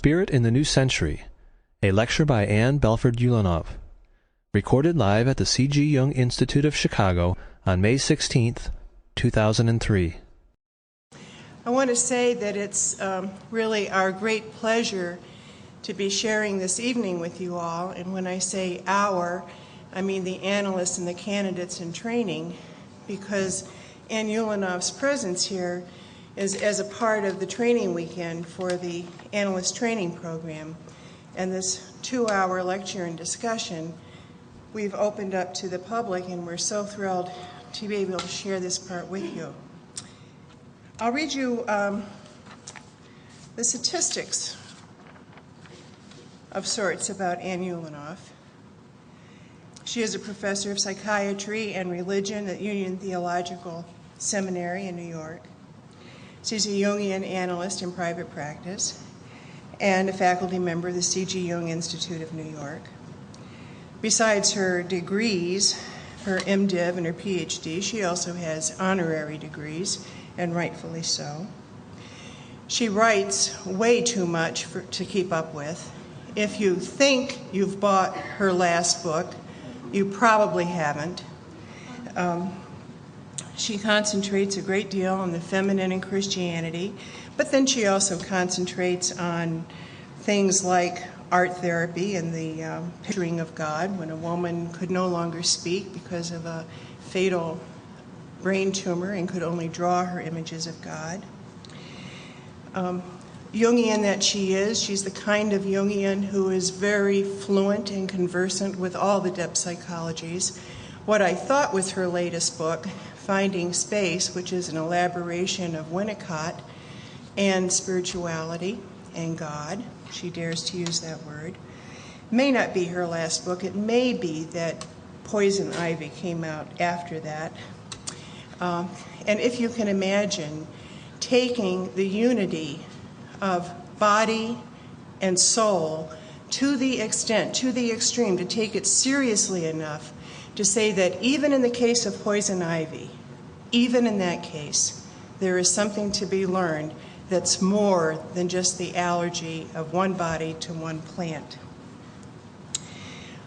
Spirit in the New Century, a lecture by Belford Ulanov, recorded live at the C.G. Jung Institute of Chicago on May 16th, 2003. I want to say that it's really our great pleasure to be sharing this evening with you all, and when I say our, I mean the analysts and the candidates in training, because Ann Ulanov's presence here is as a part of the training weekend for the analyst training program. And this 2-hour lecture and discussion we've opened up to the public, and we're so thrilled to be able to share this part with you. I'll read you the statistics of sorts about Ann Ulanov. She is a professor of psychiatry and religion at Union Theological Seminary in New York. She's a Jungian analyst in private practice and a faculty member of the C.G. Jung Institute of New York. Besides her degrees, her MDiv and her PhD, she also has honorary degrees, and rightfully so. She writes way too much to keep up with. If you think you've bought her last book, you probably haven't. She concentrates a great deal on the feminine in Christianity, but then she also concentrates on things like art therapy and the picturing of God when a woman could no longer speak because of a fatal brain tumor and could only draw her images of God. Jungian that she is, she's the kind of Jungian who is very fluent and conversant with all the depth psychologies. What I thought was her latest book, Finding Space, which is an elaboration of Winnicott and spirituality and God, she dares to use that word, may not be her last book. It may be that Poison Ivy came out after that. And if you can imagine taking the unity of body and soul to the extent, to the extreme, to take it seriously enough to say that even in the case of Poison Ivy, even in that case, there is something to be learned that's more than just the allergy of one body to one plant.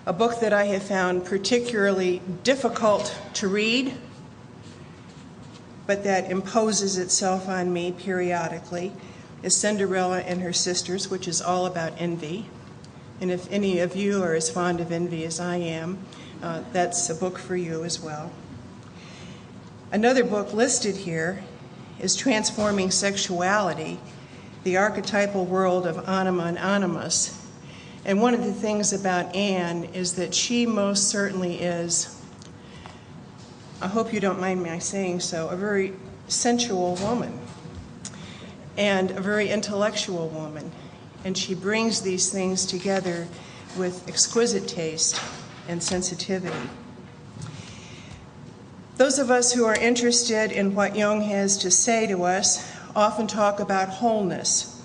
A book that I have found particularly difficult to read, but that imposes itself on me periodically, is Cinderella and Her Sisters, which is all about envy. And if any of you are as fond of envy as I am, that's a book for you as well. Another book listed here is Transforming Sexuality, the Archetypal World of Anima and Animus. And one of the things about Ann is that she most certainly is, I hope you don't mind my saying so, a very sensual woman and a very intellectual woman. And she brings these things together with exquisite taste and sensitivity. Those of us who are interested in what Jung has to say to us often talk about wholeness.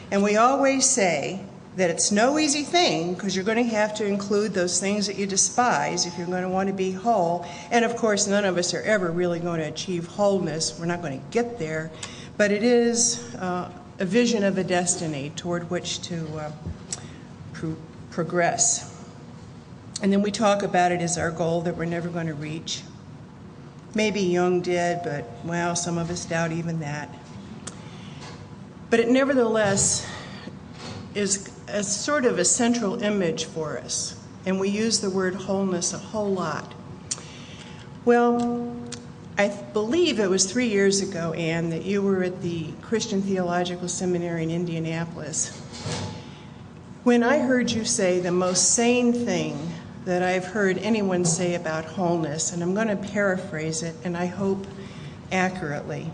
And we always say that it's no easy thing because you're going to have to include those things that you despise if you're going to want to be whole. And of course, none of us are ever really going to achieve wholeness. We're not going to get there. But it is a vision of a destiny toward which to progress. And then we talk about it as our goal that we're never going to reach. Maybe Jung did, but, well, some of us doubt even that. But it nevertheless is a sort of a central image for us, and we use the word wholeness a whole lot. Well, I believe it was 3 years ago, Ann, that you were at the Christian Theological Seminary in Indianapolis, when I heard you say the most sane thing that I've heard anyone say about wholeness, and I'm going to paraphrase it, and I hope accurately.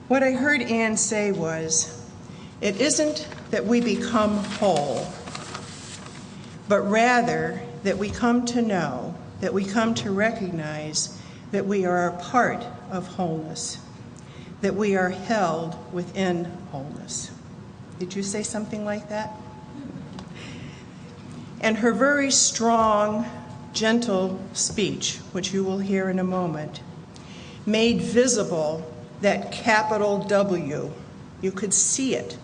What I heard Ann say was, it isn't that we become whole, but rather that we come to know, that we come to recognize that we are a part of wholeness, that we are held within wholeness. Did you say something like that? And her very strong, gentle speech, which you will hear in a moment, made visible that capital W. You could see it.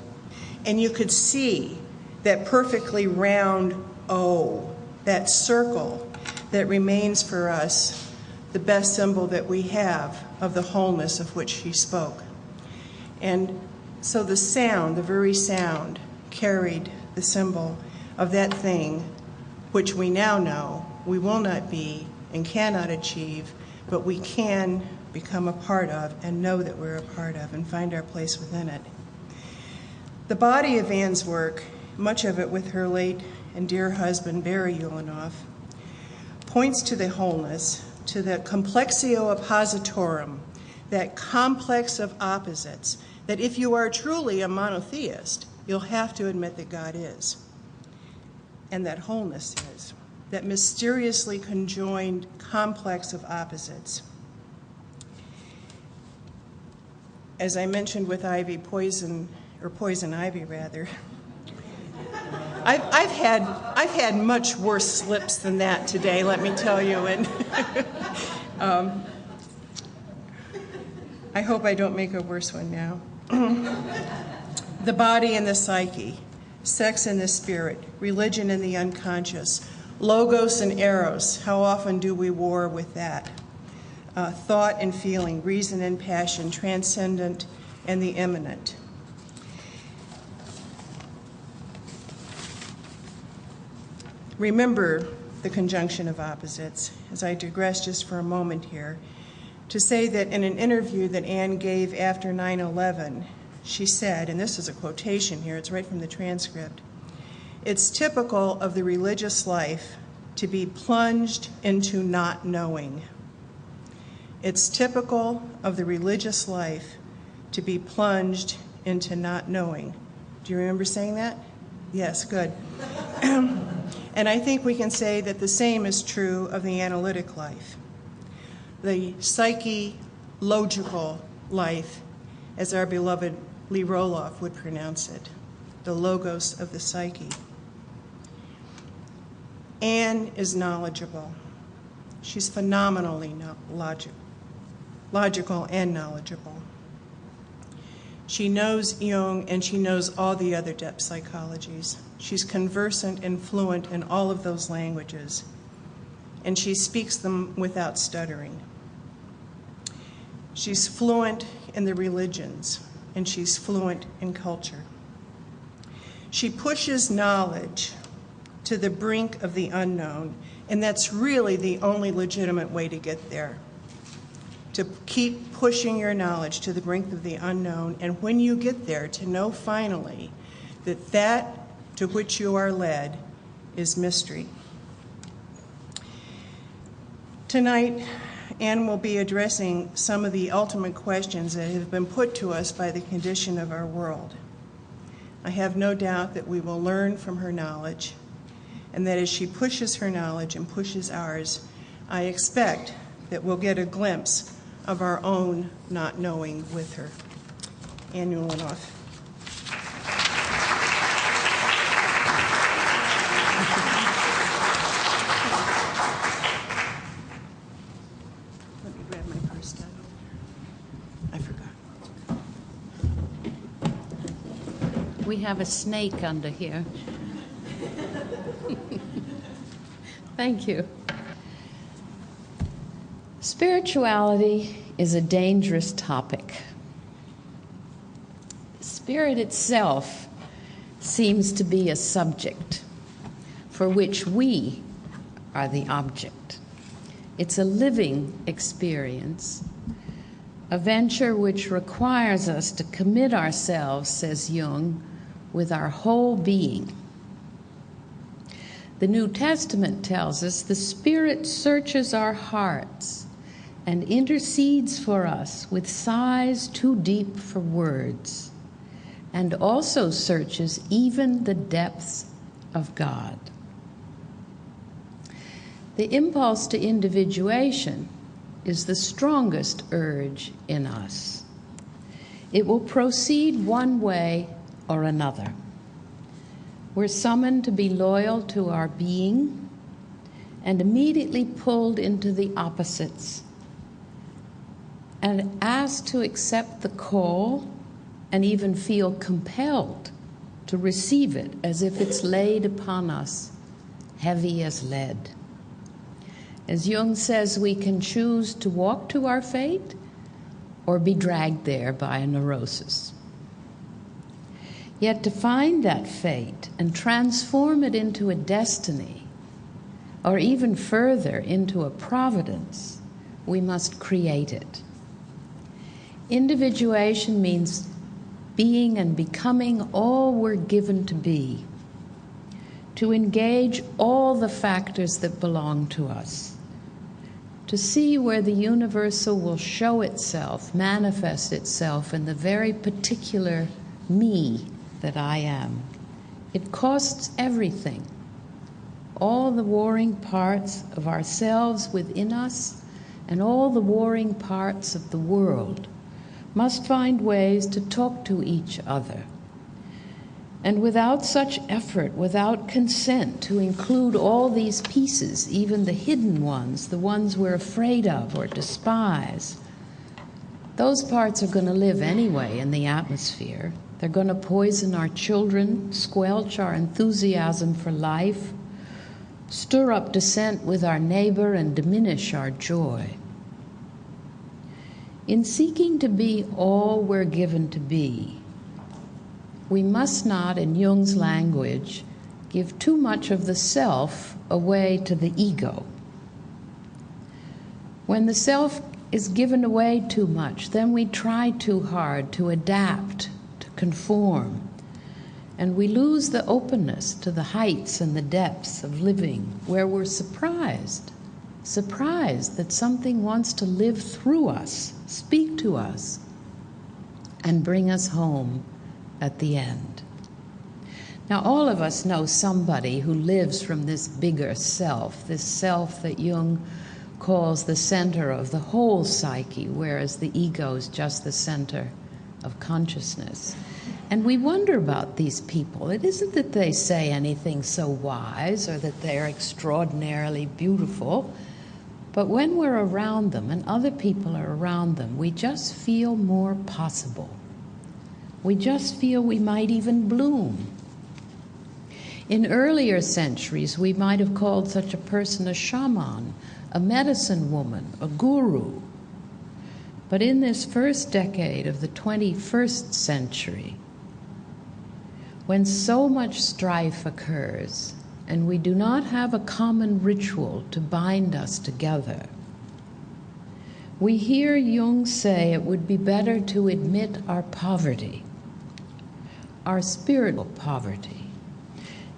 And you could see that perfectly round O, that circle that remains for us the best symbol that we have of the wholeness of which she spoke. And so the sound, the very sound, carried the symbol of that thing which we now know we will not be and cannot achieve, but we can become a part of and know that we're a part of and find our place within it. The body of Anne's work, much of it with her late and dear husband, Barry Ulanov, points to the wholeness, to the complexio oppositorum, that complex of opposites, that if you are truly a monotheist, you'll have to admit that God is, and that wholeness is, that mysteriously conjoined complex of opposites. As I mentioned with poison ivy rather, I've had much worse slips than that today, let me tell you, and I hope I don't make a worse one now. The body and the psyche, sex and the spirit, religion and the unconscious, logos and eros, how often do we war with that? Thought and feeling, reason and passion, transcendent and the immanent. Remember the conjunction of opposites, as I digress just for a moment here, to say that in an interview that Anne gave after 9/11, she said, and this is a quotation here, it's right from the transcript, "It's typical of the religious life to be plunged into not knowing." It's typical of the religious life to be plunged into not knowing. Do you remember saying that? Yes, good. And I think we can say that the same is true of the analytic life. The psyche-logical life, as our beloved Lee Roloff would pronounce it, the logos of the psyche. Anne is knowledgeable. She's phenomenally logical and knowledgeable. She knows Jung and she knows all the other depth psychologies. She's conversant and fluent in all of those languages, and she speaks them without stuttering. She's fluent in the religions, and she's fluent in culture. She pushes knowledge to the brink of the unknown, and that's really the only legitimate way to get there. To keep pushing your knowledge to the brink of the unknown, and when you get there, to know finally that that to which you are led is mystery. Tonight, Anne will be addressing some of the ultimate questions that have been put to us by the condition of our world. I have no doubt that we will learn from her knowledge, and that as she pushes her knowledge and pushes ours, I expect that we'll get a glimpse of our own not knowing with her. Anne Ulanov. Let me grab my purse down. I forgot. We have a snake under here. Thank you. Spirituality is a dangerous topic. Spirit itself seems to be a subject for which we are the object. It's a living experience, a venture which requires us to commit ourselves, says Jung, with our whole being. The New Testament tells us the Spirit searches our hearts and intercedes for us with sighs too deep for words, and also searches even the depths of God. The impulse to individuation is the strongest urge in us. It will proceed one way or another. We're summoned to be loyal to our being and immediately pulled into the opposites and asked to accept the call and even feel compelled to receive it as if it's laid upon us, heavy as lead. As Jung says, we can choose to walk to our fate or be dragged there by a neurosis. Yet to find that fate and transform it into a destiny, or even further into a providence, we must create it. Individuation means being and becoming all we're given to be, to engage all the factors that belong to us, to see where the universal will show itself, manifest itself in the very particular me that I am. It costs everything. All the warring parts of ourselves within us and all the warring parts of the world must find ways to talk to each other. And without such effort, without consent to include all these pieces, even the hidden ones, the ones we're afraid of or despise, those parts are going to live anyway in the atmosphere. They're going to poison our children, squelch our enthusiasm for life, stir up dissent with our neighbor, and diminish our joy. In seeking to be all we're given to be, we must not, in Jung's language, give too much of the self away to the ego. When the self is given away too much, then we try too hard to adapt, to conform, and we lose the openness to the heights and the depths of living, where we're surprised that something wants to live through us, speak to us, and bring us home at the end. Now, all of us know somebody who lives from this bigger self, this self that Jung calls the center of the whole psyche, whereas the ego is just the center of consciousness. And we wonder about these people. It isn't that they say anything so wise or that they're extraordinarily beautiful, but when we're around them and other people are around them, we just feel more possible. We just feel we might even bloom. In earlier centuries, we might have called such a person a shaman, a medicine woman, a guru. But in this first decade of the 21st century, when so much strife occurs and we do not have a common ritual to bind us together, we hear Jung say it would be better to admit our poverty, our spiritual poverty.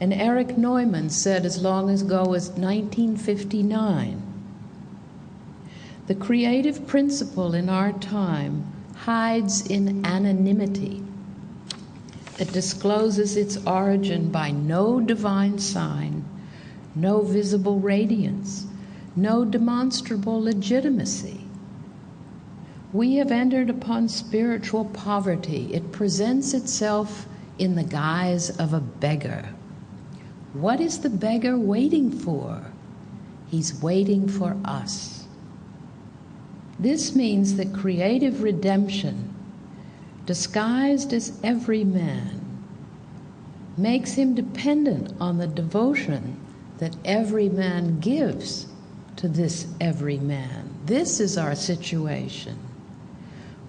And Erich Neumann said as long ago as 1959, the creative principle in our time hides in anonymity. It discloses its origin by no divine sign, no visible radiance, no demonstrable legitimacy. We have entered upon spiritual poverty. It presents itself in the guise of a beggar. What is the beggar waiting for? He's waiting for us. This means that creative redemption, disguised as every man, makes him dependent on the devotion that every man gives to this every man. This is our situation.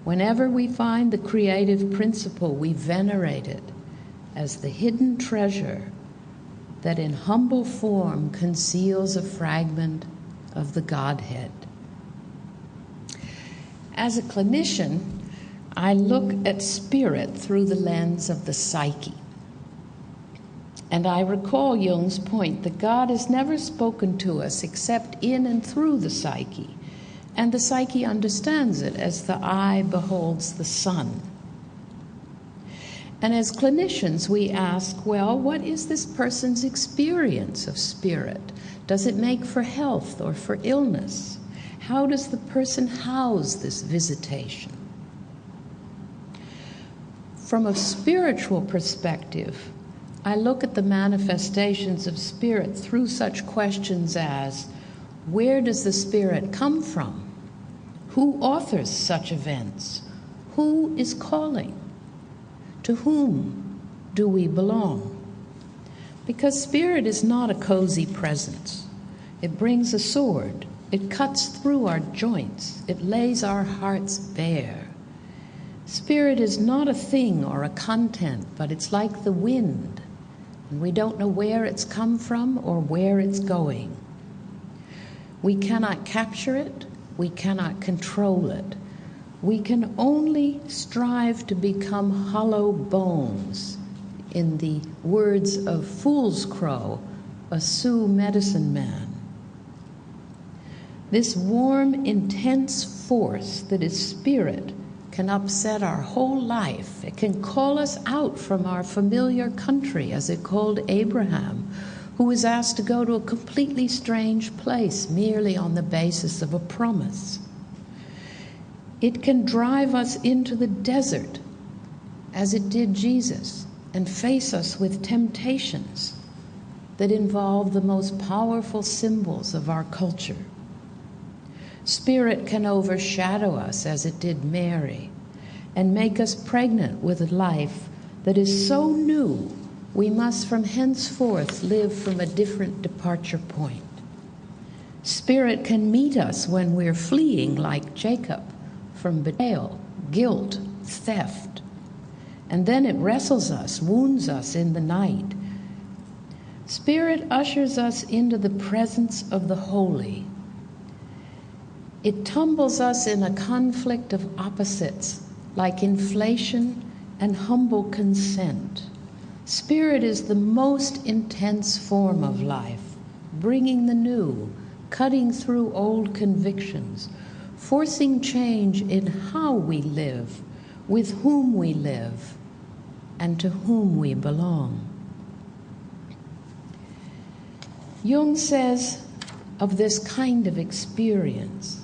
Whenever we find the creative principle, we venerate it as the hidden treasure that in humble form conceals a fragment of the Godhead. As a clinician, I look at spirit through the lens of the psyche. And I recall Jung's point that God has never spoken to us except in and through the psyche. And the psyche understands it as the eye beholds the sun. And as clinicians, we ask, well, what is this person's experience of spirit? Does it make for health or for illness? How does the person house this visitation? From a spiritual perspective, I look at the manifestations of spirit through such questions as, where does the spirit come from? Who authors such events? Who is calling? To whom? do we belong? Because spirit is not a cozy presence. It brings a sword. It cuts through our joints. It lays our hearts bare. Spirit is not a thing or a content, but it's like the wind, and we don't know where it's come from or where it's going. We cannot capture it. We cannot control it. We can only strive to become hollow bones. In the words of Fool's Crow, a Sioux medicine man. This warm, intense force that is spirit can upset our whole life. It can call us out from our familiar country, as it called Abraham, who was asked to go to a completely strange place merely on the basis of a promise. It can drive us into the desert, as it did Jesus, and face us with temptations that involve the most powerful symbols of our culture. Spirit can overshadow us, as it did Mary, and make us pregnant with a life that is so new we must from henceforth live from a different departure point. Spirit can meet us when we're fleeing, like Jacob, from betrayal, guilt, theft, and then it wrestles us, wounds us in the night. Spirit ushers us into the presence of the holy. It tumbles us in a conflict of opposites, like inflation and humble consent. Spirit is the most intense form of life, bringing the new, cutting through old convictions, forcing change in how we live, with whom we live, and to whom we belong. Jung says of this kind of experience,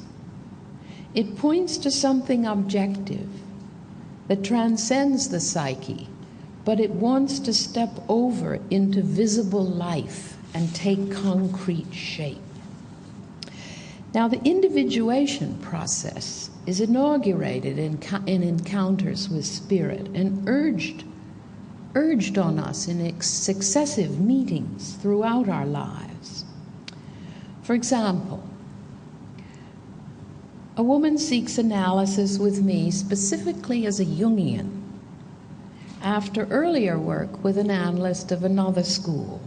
it points to something objective that transcends the psyche, but it wants to step over into visible life and take concrete shape. Now, the individuation process is inaugurated in encounters with spirit and urged on us in successive meetings throughout our lives. For example, a woman seeks analysis with me specifically as a Jungian after earlier work with an analyst of another school.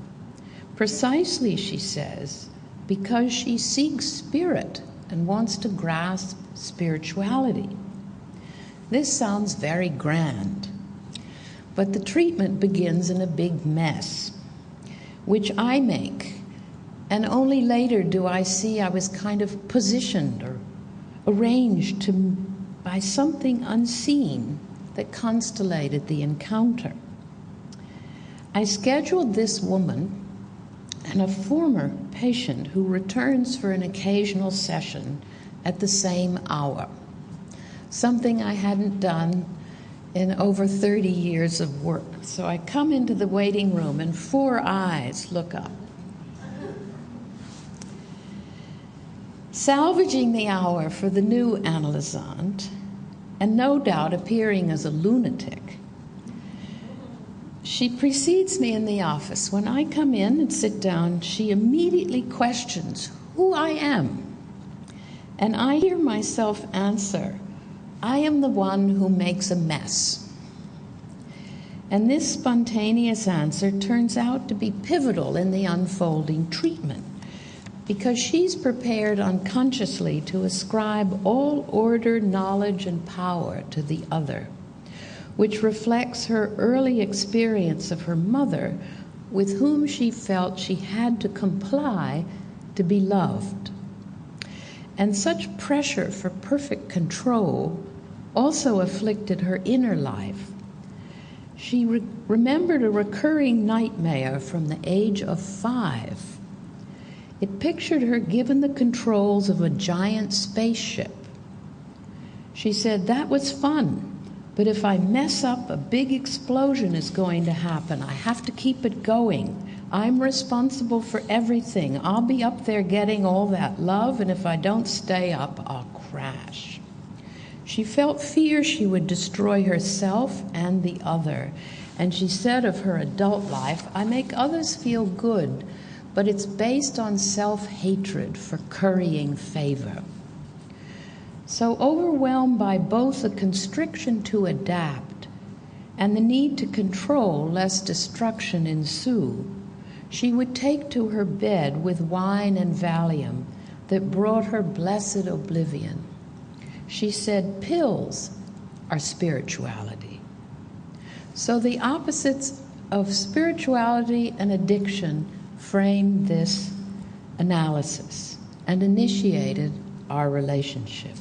Precisely, she says, because she seeks spirit and wants to grasp spirituality. This sounds very grand, but the treatment begins in a big mess, which I make, and only later do I see I was kind of positioned or arranged by something unseen that constellated the encounter. I scheduled this woman and a former patient who returns for an occasional session at the same hour, something I hadn't done in over 30 years of work. So I come into the waiting room and 4 eyes look up. Salvaging the hour for the new analysant, and no doubt appearing as a lunatic, she precedes me in the office. When I come in and sit down, she immediately questions who I am. And I hear myself answer, I am the one who makes a mess. And this spontaneous answer turns out to be pivotal in the unfolding treatment, because she's prepared unconsciously to ascribe all order, knowledge, and power to the other, which reflects her early experience of her mother, with whom she felt she had to comply to be loved. And such pressure for perfect control also afflicted her inner life. She remembered a recurring nightmare from the age of 5. It pictured her given the controls of a giant spaceship. She said, that was fun. But if I mess up, a big explosion is going to happen. I have to keep it going. I'm responsible for everything. I'll be up there getting all that love, and if I don't stay up, I'll crash. She felt fear she would destroy herself and the other, And she said of her adult life, I make others feel good, but it's based on self-hatred for currying favor. So overwhelmed by both the constriction to adapt and the need to control lest destruction ensue, she would take to her bed with wine and Valium that brought her blessed oblivion. She said pills are spirituality. So the opposites of spirituality and addiction framed this analysis and initiated our relationship.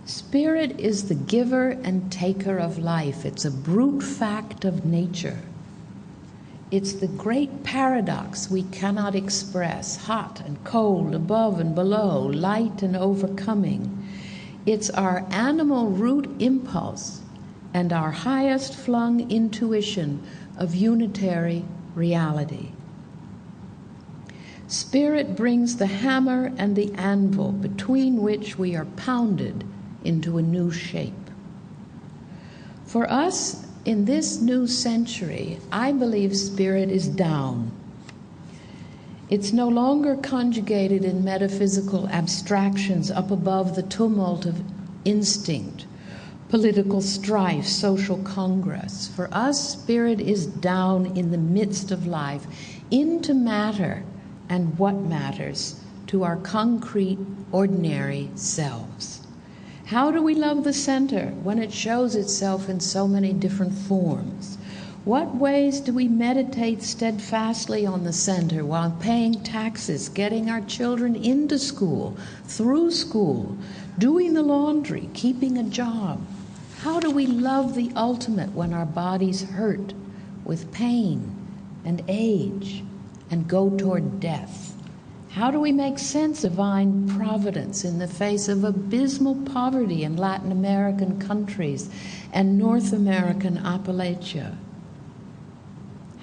Spirit is the giver and taker of life. It's a brute fact of nature. It's the great paradox we cannot express, hot and cold, above and below, light and overcoming. It's our animal root impulse and our highest flung intuition of unitary reality. Spirit brings the hammer and the anvil between which we are pounded into a new shape. For us, in this new century, I believe spirit is down. It's no longer conjugated in metaphysical abstractions up above the tumult of instinct, political strife, social congress. For us, spirit is down in the midst of life, into matter and what matters to our concrete, ordinary selves. How do we love the center when it shows itself in so many different forms? What ways do we meditate steadfastly on the center while paying taxes, getting our children into school, through school, doing the laundry, keeping a job? How do we love the ultimate when our bodies hurt with pain and age and go toward death? How do we make sense of divine providence in the face of abysmal poverty in Latin American countries and North American Appalachia?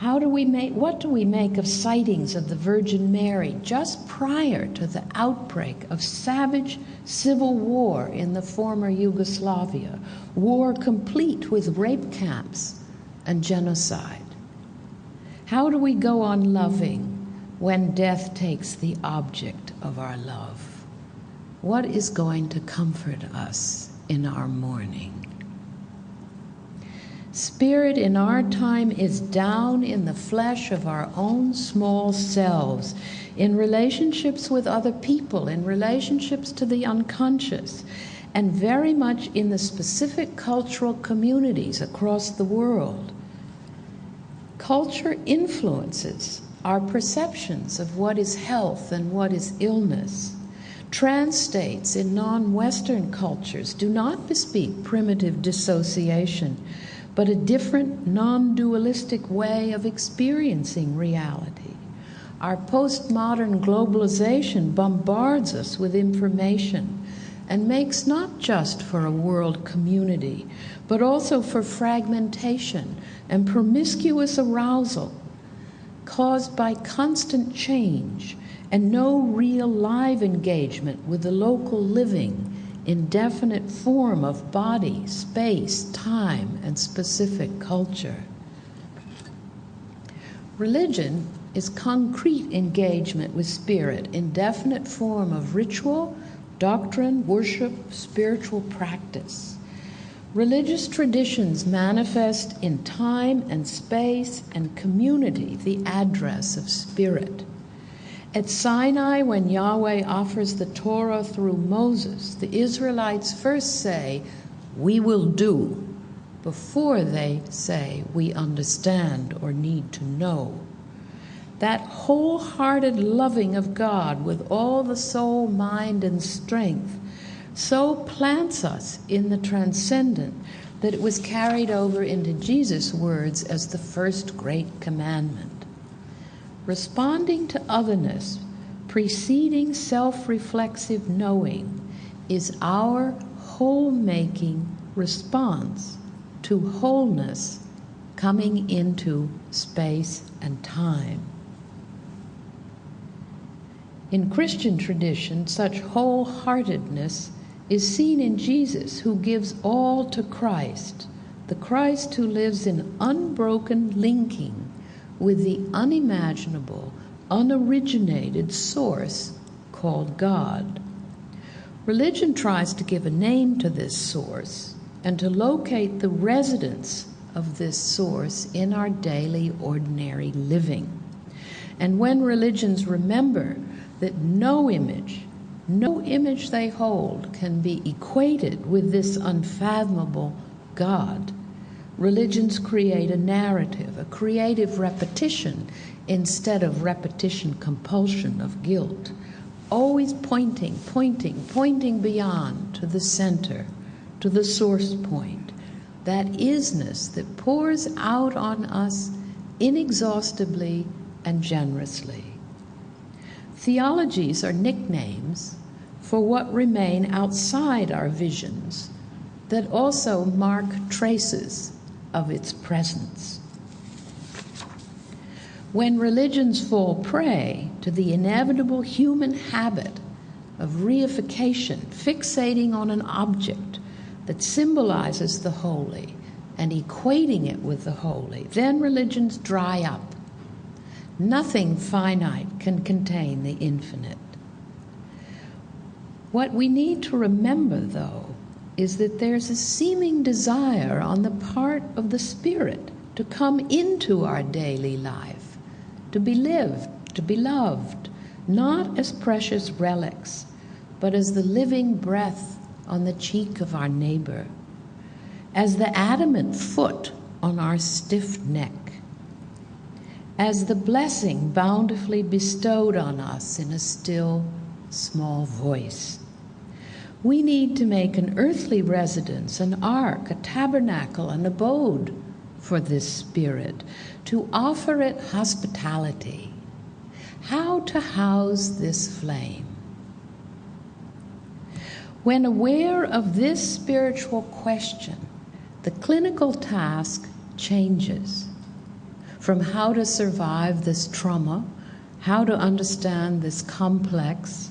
What do we make of sightings of the Virgin Mary just prior to the outbreak of savage civil war in the former Yugoslavia, war complete with rape camps and genocide? How do we go on loving when death takes the object of our love? What is going to comfort us in our mourning? Spirit in our time is down in the flesh of our own small selves, in relationships with other people, in relationships to the unconscious, and very much in the specific cultural communities across the world. Culture influences our perceptions of what is health and what is illness. Trans states in non-Western cultures do not bespeak primitive dissociation, but a different, non-dualistic way of experiencing reality. Our postmodern globalization bombards us with information and makes not just for a world community, but also for fragmentation and promiscuous arousal caused by constant change and no real live engagement with the local living, indefinite form of body, space, time, and specific culture. Religion is concrete engagement with spirit, indefinite form of ritual, doctrine, worship, spiritual practice. Religious traditions manifest in time and space and community the address of spirit. At Sinai, when Yahweh offers the Torah through Moses, the Israelites first say, "We will do," before they say, "We understand" or "need to know." That wholehearted loving of God with all the soul, mind, and strength so plants us in the transcendent that it was carried over into Jesus' words as the first great commandment. Responding to otherness, preceding self-reflexive knowing, is our whole-making response to wholeness coming into space and time. In Christian tradition, such wholeheartedness is seen in Jesus, who gives all to Christ, the the Christ who lives in unbroken linking with the unimaginable, unoriginated source called God. Religion tries to give a name to this source and to locate the residence of this source in our daily, ordinary living. And when religions remember that no image they hold can be equated with this unfathomable God, religions create a narrative, a creative repetition instead of repetition compulsion of guilt, always pointing beyond to the center, to the source point, that isness that pours out on us inexhaustibly and generously. Theologies are nicknames for what remain outside our visions that also mark traces of its presence. When religions fall prey to the inevitable human habit of reification, fixating on an object that symbolizes the holy and equating it with the holy, then religions dry up. Nothing finite can contain the infinite. What we need to remember, though, is that there's a seeming desire on the part of the Spirit to come into our daily life, to be lived, to be loved, not as precious relics, but as the living breath on the cheek of our neighbor, as the adamant foot on our stiff neck, as the blessing bountifully bestowed on us in a still, small voice. We need to make an earthly residence, an ark, a tabernacle, an abode for this Spirit, to offer it hospitality. How to house this flame? When aware of this spiritual question, the clinical task changes from how to survive this trauma, how to understand this complex,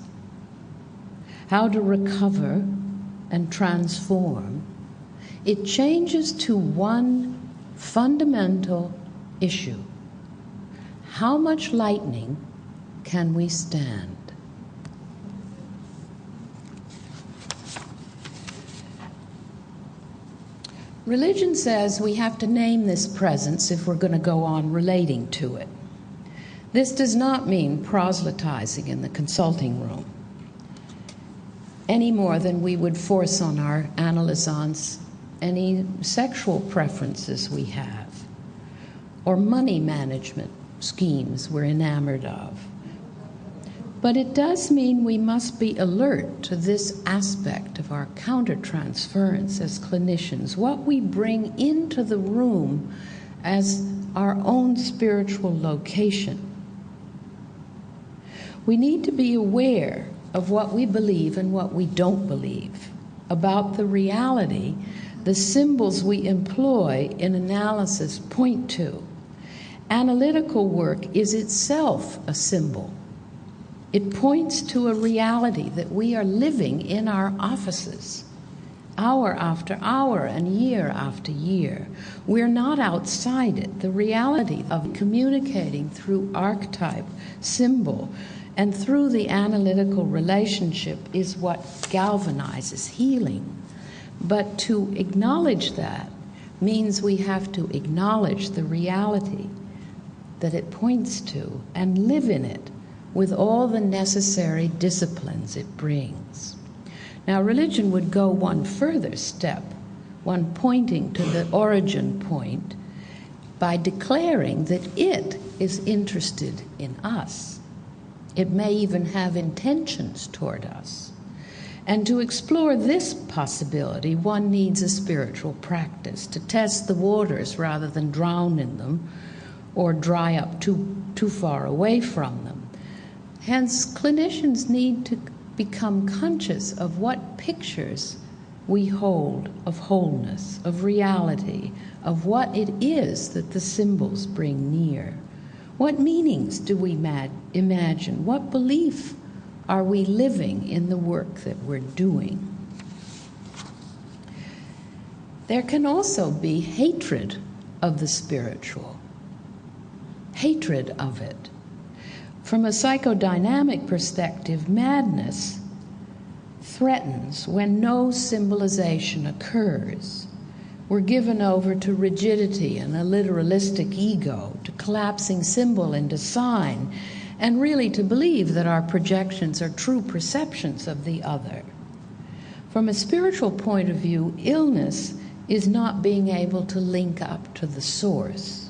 how to recover and transform. It changes to one fundamental issue. How much lightning can we stand? Religion says we have to name this presence if we're going to go on relating to it. This does not mean proselytizing in the consulting room, any more than we would force on our analysants any sexual preferences we have, or money management schemes we're enamored of. But it does mean we must be alert to this aspect of our countertransference as clinicians, what we bring into the room as our own spiritual location. We need to be aware of what we believe and what we don't believe, about the reality the symbols we employ in analysis point to. Analytical work is itself a symbol. It points to a reality that we are living in our offices, hour after hour and year after year. We're not outside it. The reality of communicating through archetype, symbol, and through the analytical relationship is what galvanizes healing. But to acknowledge that means we have to acknowledge the reality that it points to and live in it with all the necessary disciplines it brings. Now, religion would go one further step, one pointing to the origin point, by declaring that it is interested in us. It may even have intentions toward us. And to explore this possibility, one needs a spiritual practice to test the waters rather than drown in them or dry up too far away from them. Hence, clinicians need to become conscious of what pictures we hold of wholeness, of reality, of what it is that the symbols bring near. What meanings do we imagine? What belief are we living in the work that we're doing? There can also be hatred of the spiritual, hatred of it. From a psychodynamic perspective, madness threatens when no symbolization occurs. We're given over to rigidity and a literalistic ego, to collapsing symbol into sign, and really to believe that our projections are true perceptions of the other. From a spiritual point of view, illness is not being able to link up to the source.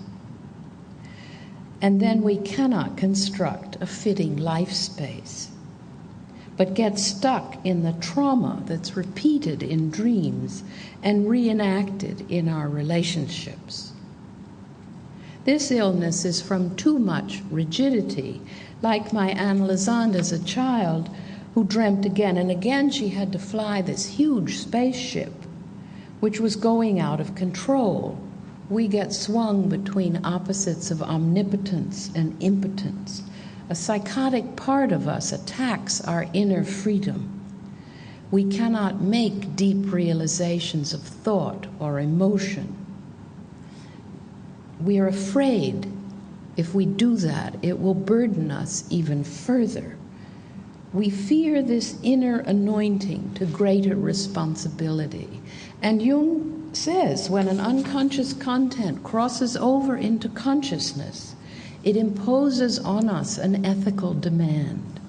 And then we cannot construct a fitting life space, but get stuck in the trauma that's repeated in dreams and reenacted in our relationships. This illness is from too much rigidity, like my Anne Lazande as a child, who dreamt again and again she had to fly this huge spaceship, which was going out of control. We get swung between opposites of omnipotence and impotence. A psychotic part of us attacks our inner freedom. We cannot make deep realizations of thought or emotion. We are afraid if we do that, it will burden us even further. We fear this inner anointing to greater responsibility. And Jung says when an unconscious content crosses over into consciousness, it imposes on us an ethical demand.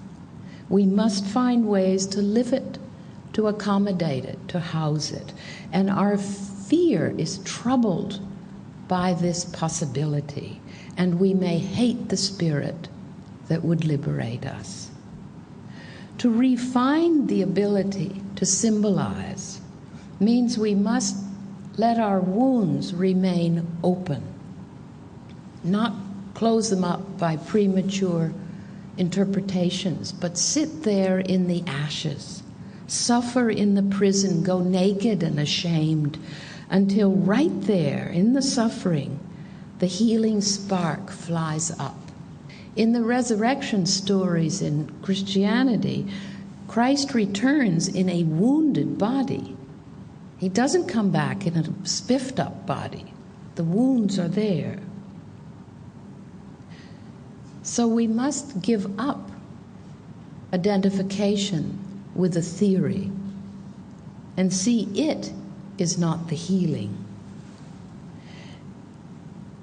We must find ways to live it, to accommodate it, to house it. And our fear is troubled by this possibility, and we may hate the spirit that would liberate us. To refine the ability to symbolize means we must let our wounds remain open, not close them up by premature interpretations, but sit there in the ashes, suffer in the prison, go naked and ashamed, until right there in the suffering, the healing spark flies up. In the resurrection stories in Christianity, Christ returns in a wounded body. He doesn't come back in a spiffed up body. The wounds are there. So we must give up identification with a theory and see it is not the healing.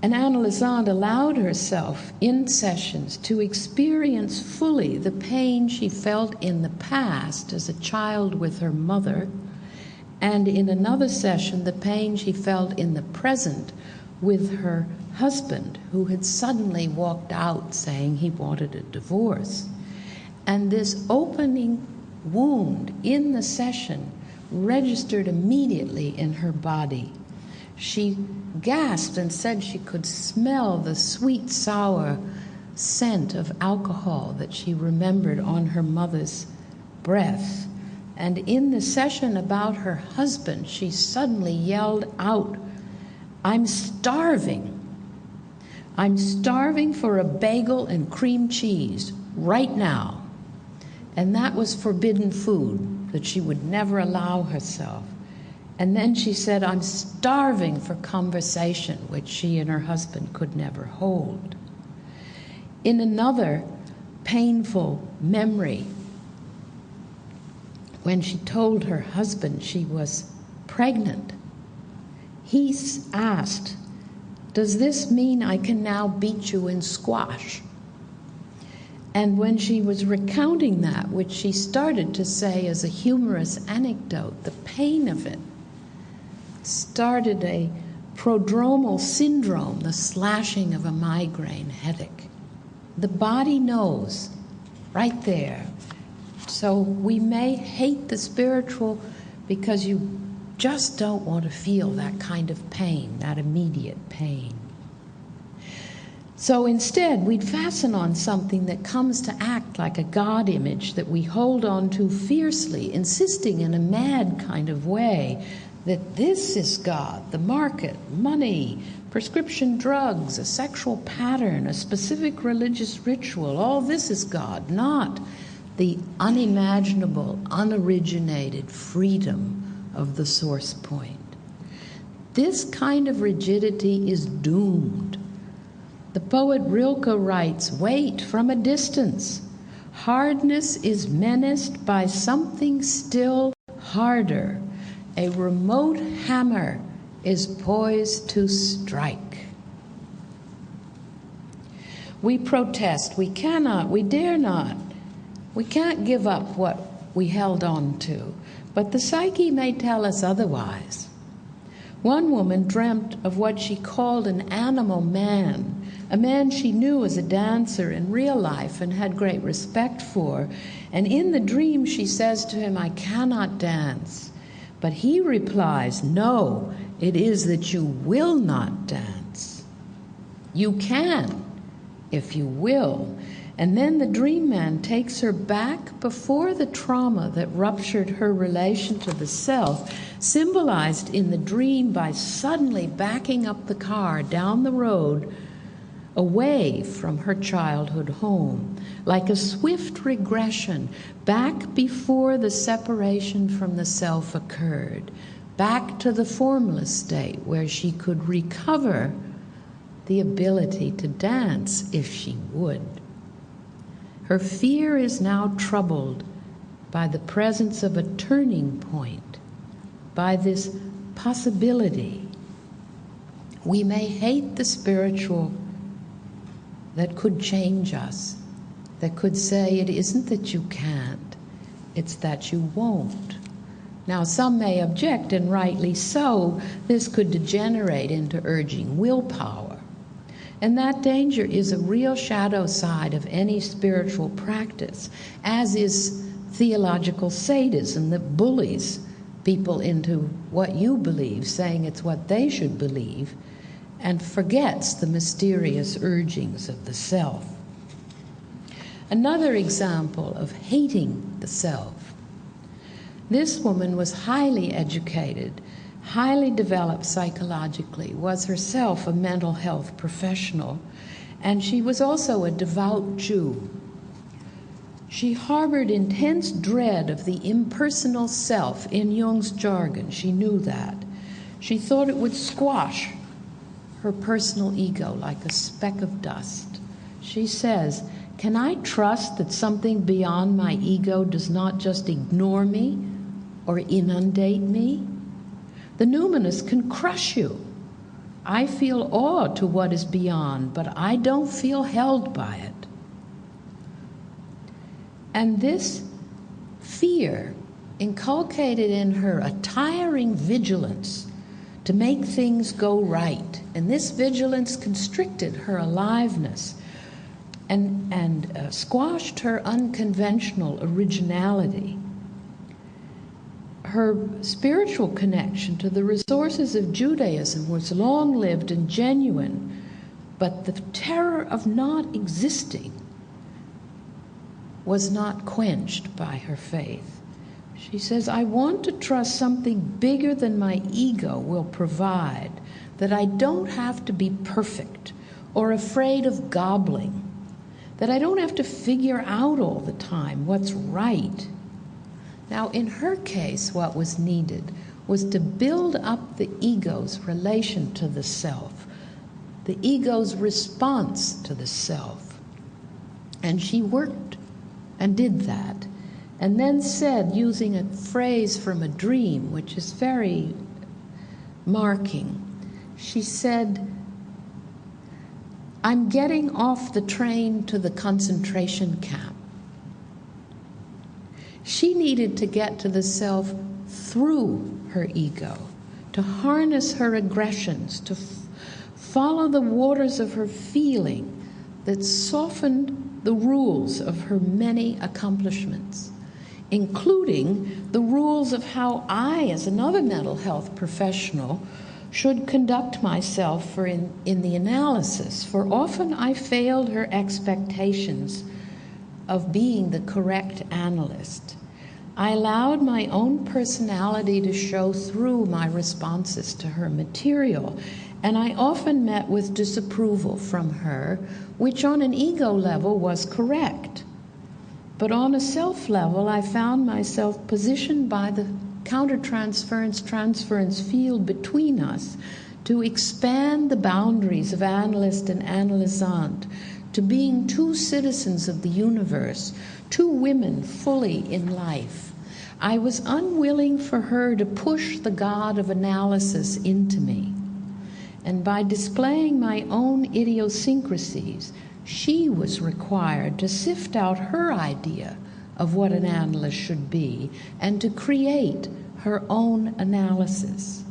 And Anne Lazande allowed herself in sessions to experience fully the pain she felt in the past as a child with her mother, and in another session the pain she felt in the present with her husband, who had suddenly walked out saying he wanted a divorce. And this opening wound in the session registered immediately in her body. She gasped and said she could smell the sweet, sour scent of alcohol that she remembered on her mother's breath. And in the session about her husband, she suddenly yelled out, "I'm starving. I'm starving for a bagel and cream cheese right now." And that was forbidden food that she would never allow herself. And then she said, "I'm starving for conversation," which she and her husband could never hold. In another painful memory, when she told her husband she was pregnant, he asked, "Does this mean I can now beat you in squash?" And when she was recounting that, which she started to say as a humorous anecdote, the pain of it started a prodromal syndrome, the slashing of a migraine headache. The body knows right there. So we may hate the spiritual because you just don't want to feel that kind of pain, that immediate pain. So instead, we'd fasten on something that comes to act like a God image that we hold on to fiercely, insisting in a mad kind of way that this is God, the market, money, prescription drugs, a sexual pattern, a specific religious ritual. All this is God, not the unimaginable, unoriginated freedom of the source point. This kind of rigidity is doomed. The poet Rilke writes, "Wait from a distance. Hardness is menaced by something still harder. A remote hammer is poised to strike." We protest. We cannot. We dare not. We can't give up what we held on to. But the psyche may tell us otherwise. One woman dreamt of what she called an animal man, a man she knew as a dancer in real life and had great respect for. And in the dream she says to him, "I cannot dance." But he replies, "No, it is that you will not dance. You can, if you will." And then the dream man takes her back before the trauma that ruptured her relation to the self, symbolized in the dream by suddenly backing up the car down the road away from her childhood home, like a swift regression back before the separation from the self occurred, back to the formless state where she could recover the ability to dance if she would. Her fear is now troubled by the presence of a turning point, by this possibility. We may hate the spiritual that could change us, that could say it isn't that you can't, it's that you won't. Now, some may object, and rightly so. This could degenerate into urging willpower. And that danger is a real shadow side of any spiritual practice, as is theological sadism that bullies people into what you believe, saying it's what they should believe, and forgets the mysterious urgings of the self. Another example of hating the self. This woman was highly educated, highly developed psychologically, was herself a mental health professional, and she was also a devout Jew. She harbored intense dread of the impersonal self in Jung's jargon. She knew that. She thought it would squash her personal ego like a speck of dust. She says, "Can I trust that something beyond my ego does not just ignore me or inundate me? The numinous can crush you. I feel awe to what is beyond, but I don't feel held by it." And this fear inculcated in her a tiring vigilance to make things go right. And this vigilance constricted her aliveness and squashed her unconventional originality. Her spiritual connection to the resources of Judaism was long-lived and genuine, but the terror of not existing was not quenched by her faith. She says, "I want to trust something bigger than my ego will provide, that I don't have to be perfect or afraid of gobbling, that I don't have to figure out all the time what's right." Now, in her case, what was needed was to build up the ego's relation to the self, the ego's response to the self. And she worked and did that, and then said, using a phrase from a dream, which is very marking, she said, "I'm getting off the train to the concentration camp." She needed to get to the self through her ego, to harness her aggressions, to follow the waters of her feeling that softened the rules of her many accomplishments, including the rules of how I, as another mental health professional, should conduct myself in the analysis, for often I failed her expectations of being the correct analyst. I allowed my own personality to show through my responses to her material, and I often met with disapproval from her, which on an ego level was correct. But on a self level, I found myself positioned by the countertransference field between us to expand the boundaries of analyst and analysand, to being two citizens of the universe, two women fully in life. I was unwilling for her to push the god of analysis into me. And by displaying my own idiosyncrasies, she was required to sift out her idea of what an analyst should be and to create her own analysis.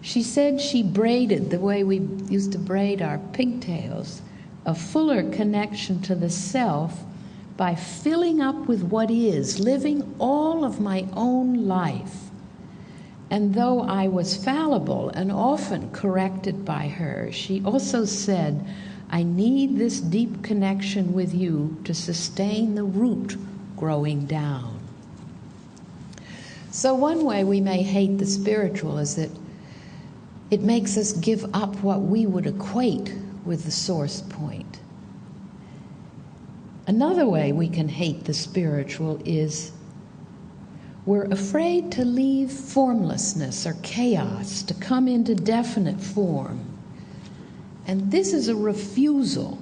She said she braided, the way we used to braid our pigtails, a fuller connection to the self by filling up with what is, living all of my own life. And though I was fallible and often corrected by her, she also said, I need this deep connection with you to sustain the root growing down. So one way we may hate the spiritual is that it makes us give up what we would equate with the source point. Another way we can hate the spiritual is we're afraid to leave formlessness or chaos to come into definite form. And this is a refusal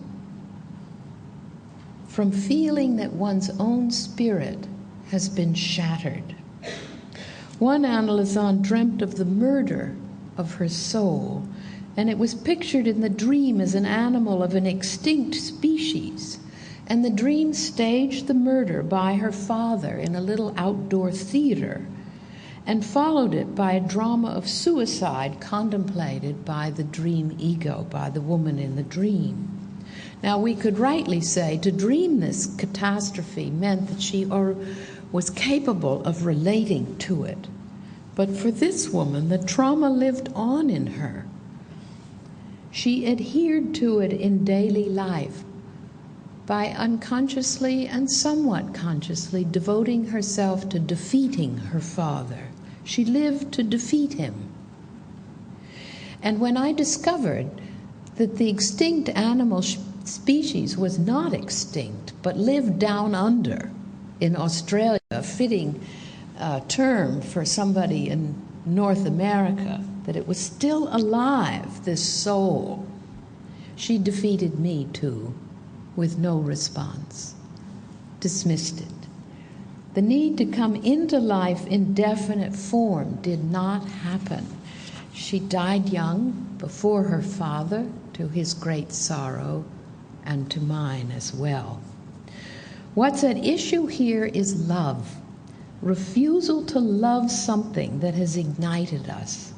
from feeling that one's own spirit has been shattered. One analysand dreamt of the murder of her soul, and it was pictured in the dream as an animal of an extinct species. And the dream staged the murder by her father in a little outdoor theater and followed it by a drama of suicide contemplated by the dream ego, by the woman in the dream. Now, we could rightly say to dream this catastrophe meant that she was capable of relating to it. But for this woman, the trauma lived on in her. She adhered to it in daily life by unconsciously and somewhat consciously devoting herself to defeating her father. She lived to defeat him. And when I discovered that the extinct animal species was not extinct, but lived down under in Australia, a fitting term for somebody in North America, that it was still alive, this soul, she defeated me too, with no response, dismissed it. The need to come into life in definite form did not happen. She died young, before her father, to his great sorrow, and to mine as well. What's at issue here is love, refusal to love something that has ignited us,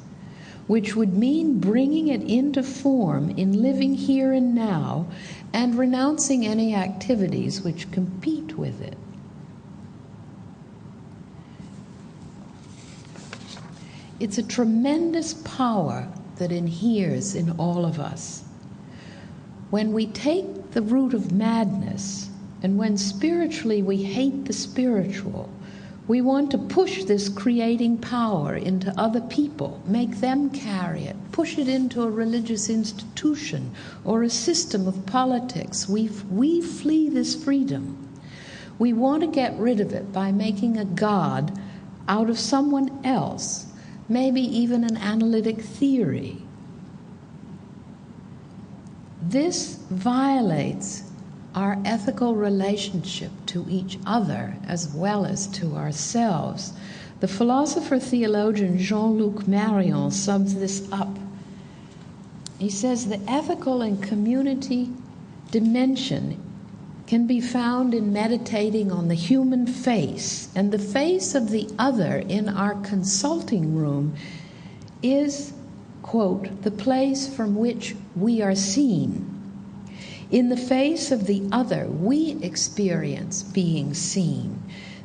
which would mean bringing it into form in living here and now and renouncing any activities which compete with it. It's a tremendous power that inheres in all of us. When we take the root of madness, and when spiritually we hate the spiritual, we want to push this creating power into other people, make them carry it, push it into a religious institution or a system of politics. We flee this freedom. We want to get rid of it by making a god out of someone else, maybe even an analytic theory. This violates our ethical relationship to each other as well as to ourselves. The philosopher-theologian Jean-Luc Marion sums this up. He says the ethical and community dimension can be found in meditating on the human face, and the face of the other in our consulting room is, quote, the place from which we are seen. In the face of the other, we experience being seen.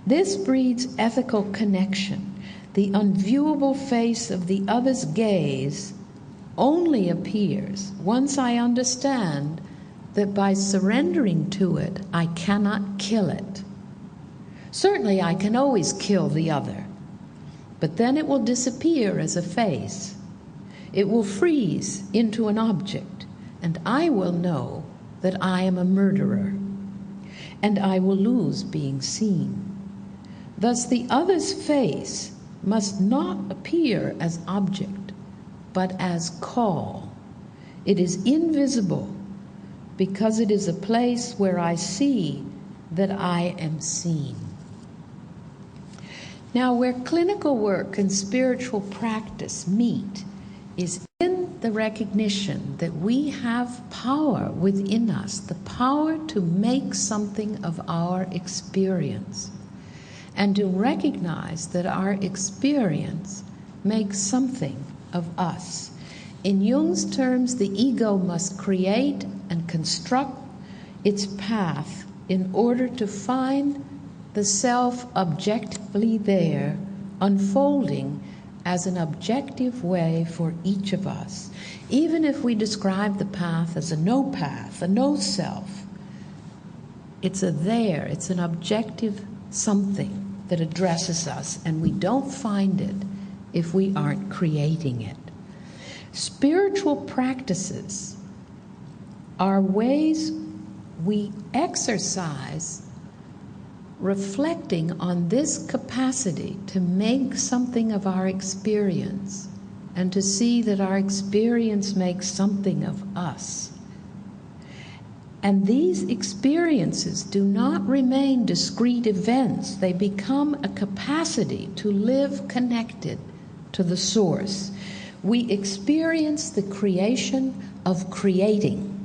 This breeds ethical connection. The unviewable face of the other's gaze only appears once I understand that by surrendering to it, I cannot kill it. Certainly, I can always kill the other, but then it will disappear as a face. It will freeze into an object, and I will know that I am a murderer, and I will lose being seen. Thus, the other's face must not appear as object, but as call. It is invisible because it is a place where I see that I am seen. Now, where clinical work and spiritual practice meet is in the recognition that we have power within us, the power to make something of our experience, and to recognize that our experience makes something of us. In Jung's terms, the ego must create and construct its path in order to find the self objectively there, unfolding as an objective way for each of us. Even if we describe the path as a no path, a no self, it's a there, it's an objective something that addresses us, and we don't find it if we aren't creating it. Spiritual practices are ways we exercise reflecting on this capacity to make something of our experience and to see that our experience makes something of us. And these experiences do not remain discrete events. They become a capacity to live connected to the source. We experience the creation of creating.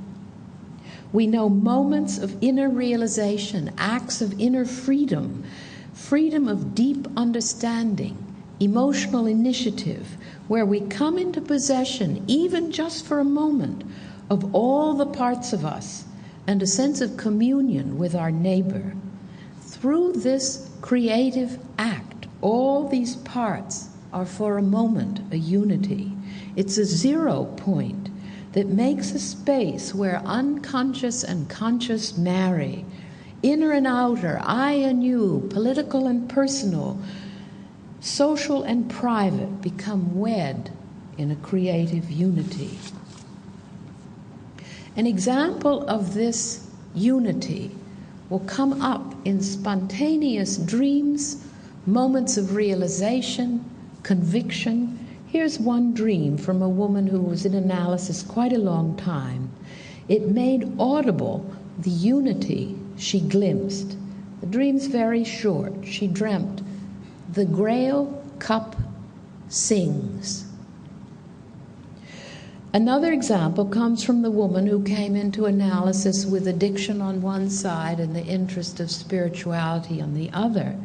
We know moments of inner realization, acts of inner freedom, freedom of deep understanding, emotional initiative, where we come into possession, even just for a moment, of all the parts of us and a sense of communion with our neighbor. Through this creative act, all these parts are for a moment a unity. It's a 0 point that makes a space where unconscious and conscious marry, inner and outer, I and you, political and personal, social and private, become wed in a creative unity. An example of this unity will come up in spontaneous dreams, moments of realization, conviction. Here's one dream from a woman who was in analysis quite a long time. It made audible the unity she glimpsed. The dream's very short. She dreamt, "The Grail cup sings." Another example comes from the woman who came into analysis with addiction on one side and the interest of spirituality on the other.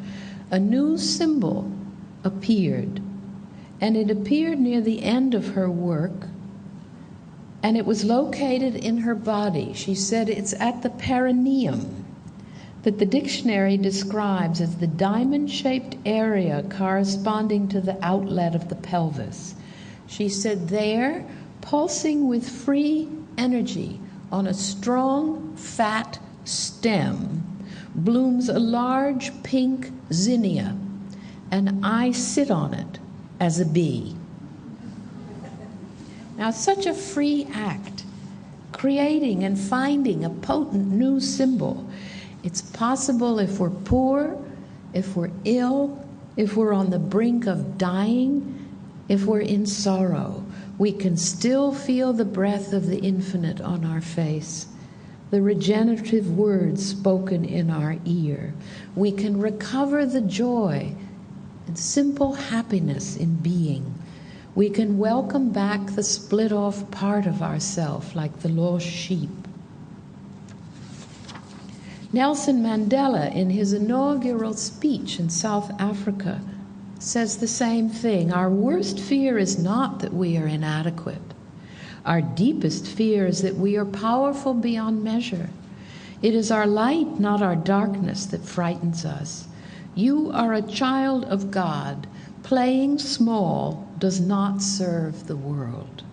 A new symbol appeared, and it appeared near the end of her work, and it was located in her body. She said it's at the perineum, that the dictionary describes as the diamond-shaped area corresponding to the outlet of the pelvis. She said there, pulsing with free energy on a strong, fat stem, blooms a large pink zinnia, and I sit on it as a bee. Now, such a free act, creating and finding a potent new symbol. It's possible if we're poor, if we're ill, if we're on the brink of dying, if we're in sorrow. We can still feel the breath of the infinite on our face, the regenerative words spoken in our ear. We can recover the joy and simple happiness in being. We can welcome back the split-off part of ourself like the lost sheep. Nelson Mandela, in his inaugural speech in South Africa, says the same thing. Our worst fear is not that we are inadequate. Our deepest fear is that we are powerful beyond measure. It is our light, not our darkness, that frightens us. You are a child of God. Playing small does not serve the world.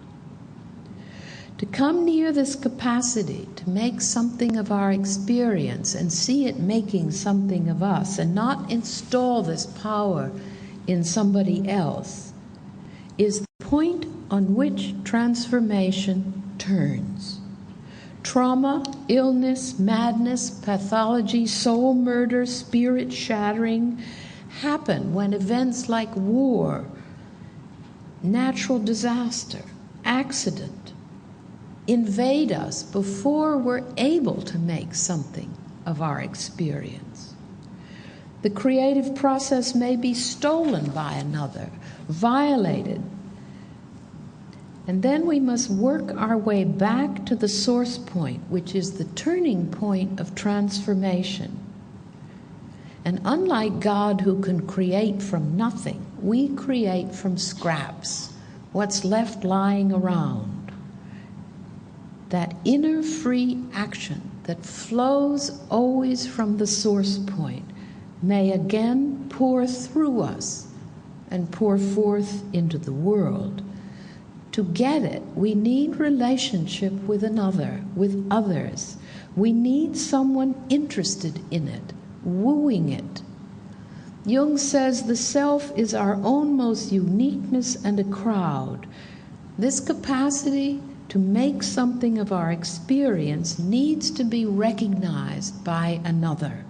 To come near this capacity to make something of our experience and see it making something of us, and not install this power in somebody else, is the point on which transformation turns. Trauma, illness, madness, pathology, soul murder, spirit shattering happen when events like war, natural disaster, accident invade us before we're able to make something of our experience. The creative process may be stolen by another, violated, and then we must work our way back to the source point, which is the turning point of transformation. And unlike God, who can create from nothing, we create from scraps, what's left lying around. That inner free action that flows always from the source point may again pour through us and pour forth into the world. To get it, we need relationship with another, with others. We need someone interested in it, wooing it. Jung says the self is our own most uniqueness and a crowd. This capacity to make something of our experience needs to be recognized by another.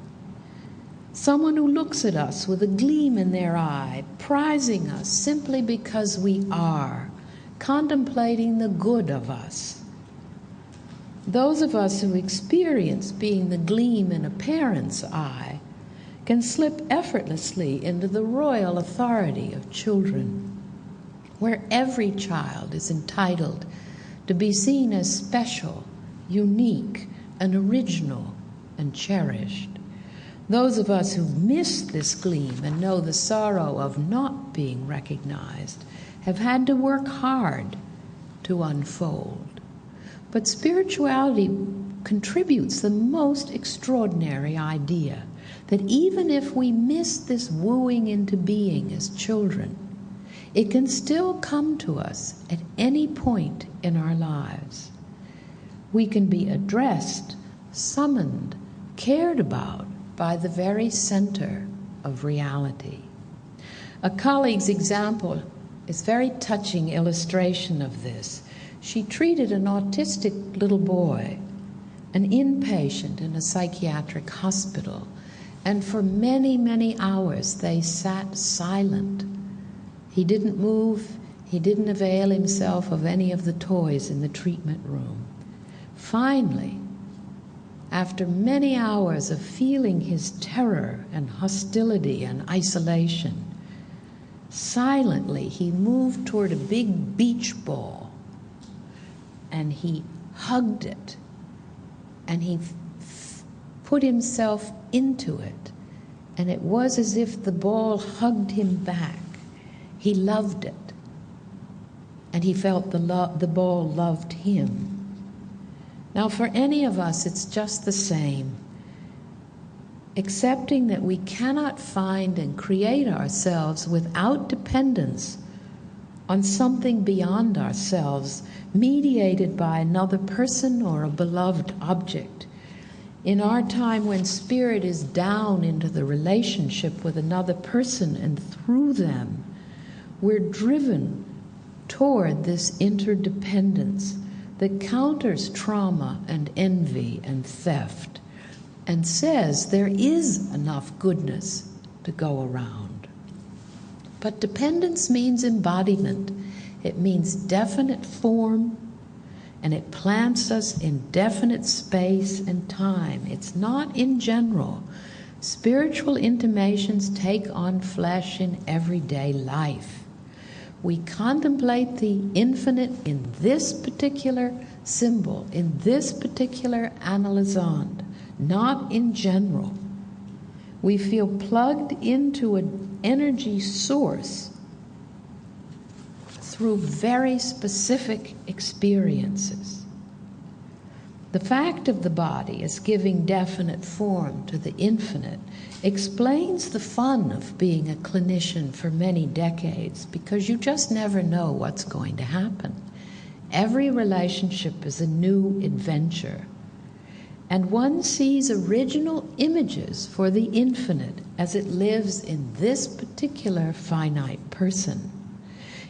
Someone who looks at us with a gleam in their eye, prizing us simply because we are, contemplating the good of us. Those of us who experience being the gleam in a parent's eye can slip effortlessly into the royal authority of children, where every child is entitled to be seen as special, unique, and original, and cherished. Those of us who've missed this gleam and know the sorrow of not being recognized have had to work hard to unfold. But spirituality contributes the most extraordinary idea that even if we miss this wooing into being as children, it can still come to us at any point in our lives. We can be addressed, summoned, cared about by the very center of reality. A colleague's example is a very touching illustration of this. She treated an autistic little boy, an inpatient in a psychiatric hospital, and for many, many hours they sat silent. He didn't move, he didn't avail himself of any of the toys in the treatment room. Finally, after many hours of feeling his terror and hostility and isolation, silently he moved toward a big beach ball and he hugged it and he put himself into it, and it was as if the ball hugged him back. He loved it, and he felt the ball loved him. Now, for any of us, it's just the same. Accepting that we cannot find and create ourselves without dependence on something beyond ourselves, mediated by another person or a beloved object. In our time when spirit is down into the relationship with another person and through them, we're driven toward this interdependence that counters trauma and envy and theft and says there is enough goodness to go around. But dependence means embodiment. It means definite form, and it plants us in definite space and time. It's not in general. Spiritual intimations take on flesh in everyday life. We contemplate the infinite in this particular symbol, in this particular analysand, not in general. We feel plugged into an energy source through very specific experiences. The fact of the body as giving definite form to the infinite explains the fun of being a clinician for many decades, because you just never know what's going to happen. Every relationship is a new adventure, and one sees original images for the infinite as it lives in this particular finite person.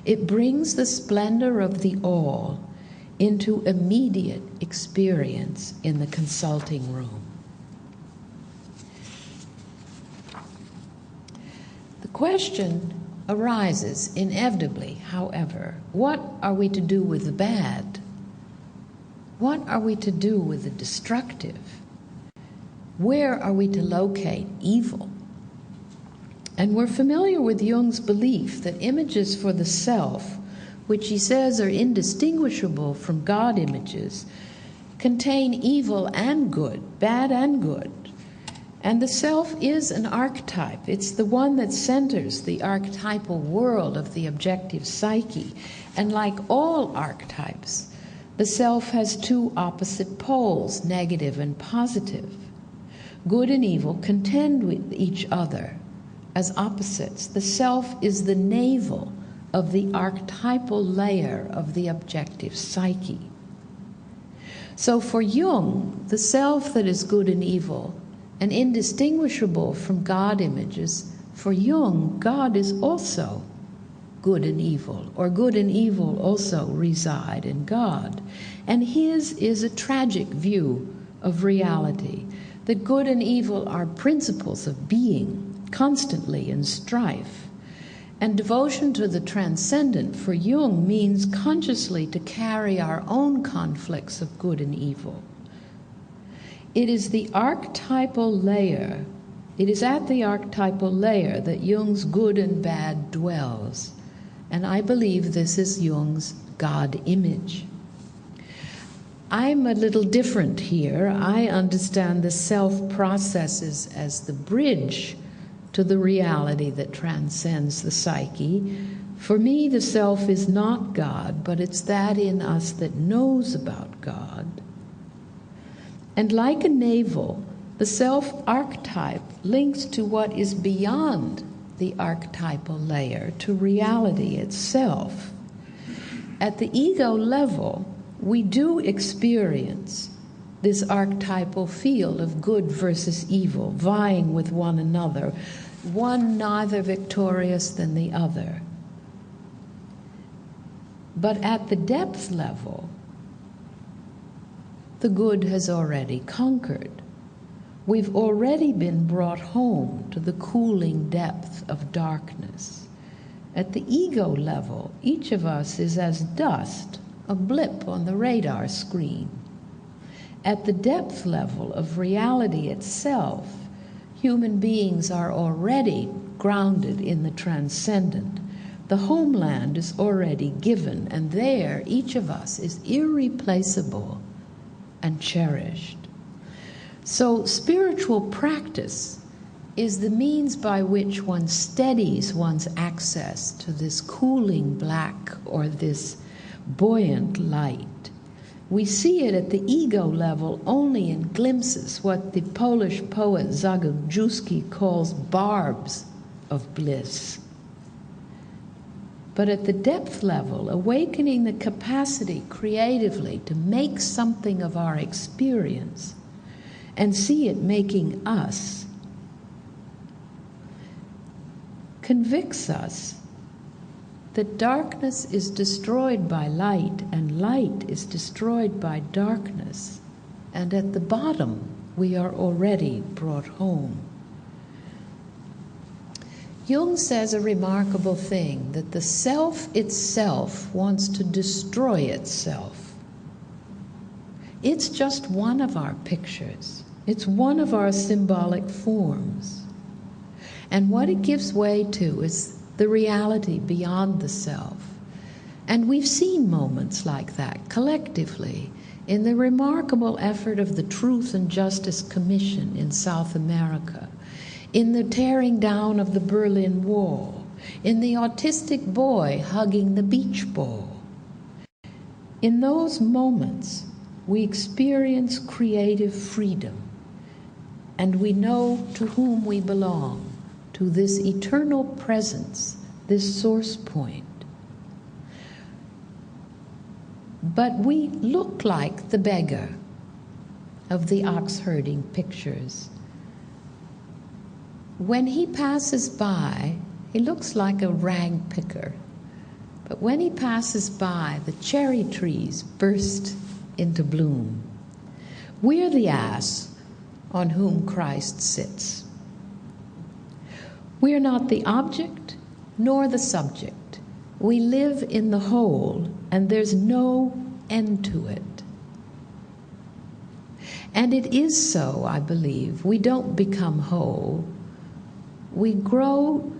It brings the splendor of the all into immediate experience in the consulting room. question arises inevitably, however, what are we to do with the bad? What are we to do with the destructive? Where are we to locate evil? And we're familiar with Jung's belief that images for the self, which he says are indistinguishable from God images, contain evil and good, bad and good. And the self is an archetype. It's the one that centers the archetypal world of the objective psyche. And like all archetypes, the self has two opposite poles, negative and positive. Good and evil contend with each other as opposites. The self is the navel of the archetypal layer of the objective psyche. So for Jung, the self that is good and evil and indistinguishable from God images, for Jung, God is also good and evil, or good and evil also reside in God. And his is a tragic view of reality, that good and evil are principles of being, constantly in strife. And devotion to the transcendent for Jung means consciously to carry our own conflicts of good and evil. It is the archetypal layer, it is at the archetypal layer that Jung's good and bad dwells. And I believe this is Jung's God image. I'm a little different here. I understand the self processes as the bridge to the reality that transcends the psyche. For me, the self is not God, but it's that in us that knows about God. And like a navel, the self-archetype links to what is beyond the archetypal layer, to reality itself. At the ego level, we do experience this archetypal field of good versus evil, vying with one another, one neither victorious than the other. But at the depth level, the good has already conquered. We've already been brought home to the cooling depth of darkness. At the ego level, each of us is as dust, a blip on the radar screen. At the depth level of reality itself, human beings are already grounded in the transcendent. The homeland is already given, and there each of us is irreplaceable and cherished. So spiritual practice is the means by which one steadies one's access to this cooling black or this buoyant light. We see it at the ego level only in glimpses, what the Polish poet Zagajewski calls barbs of bliss. But at the depth level, awakening the capacity creatively to make something of our experience and see it making us convicts us that darkness is destroyed by light and light is destroyed by darkness. And at the bottom, we are already brought home. Jung says a remarkable thing, that the self itself wants to destroy itself. It's just one of our pictures. It's one of our symbolic forms. And what it gives way to is the reality beyond the self. And we've seen moments like that collectively in the remarkable effort of the Truth and Justice Commission in South America, in the tearing down of the Berlin Wall, in the autistic boy hugging the beach ball. In those moments, we experience creative freedom, and we know to whom we belong, to this eternal presence, this source point. But we look like the beggar of the ox herding pictures. When he passes by, he looks like a rag picker. But when he passes by, the cherry trees burst into bloom. We're the ass on whom Christ sits. We are not the object nor the subject. We live in the whole, and there's no end to it. And it is so, I believe. We don't become whole. We grow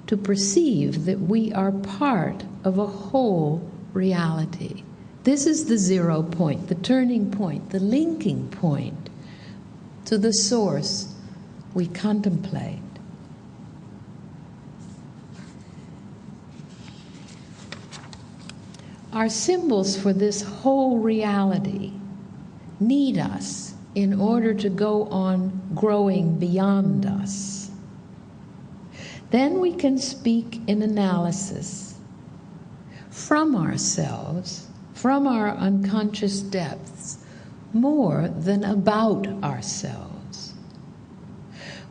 to perceive that we are part of a whole reality. This is the 0 point, the turning point, the linking point to the source we contemplate. Our symbols for this whole reality need us in order to go on growing beyond us. Then we can speak in analysis from ourselves, from our unconscious depths, more than about ourselves.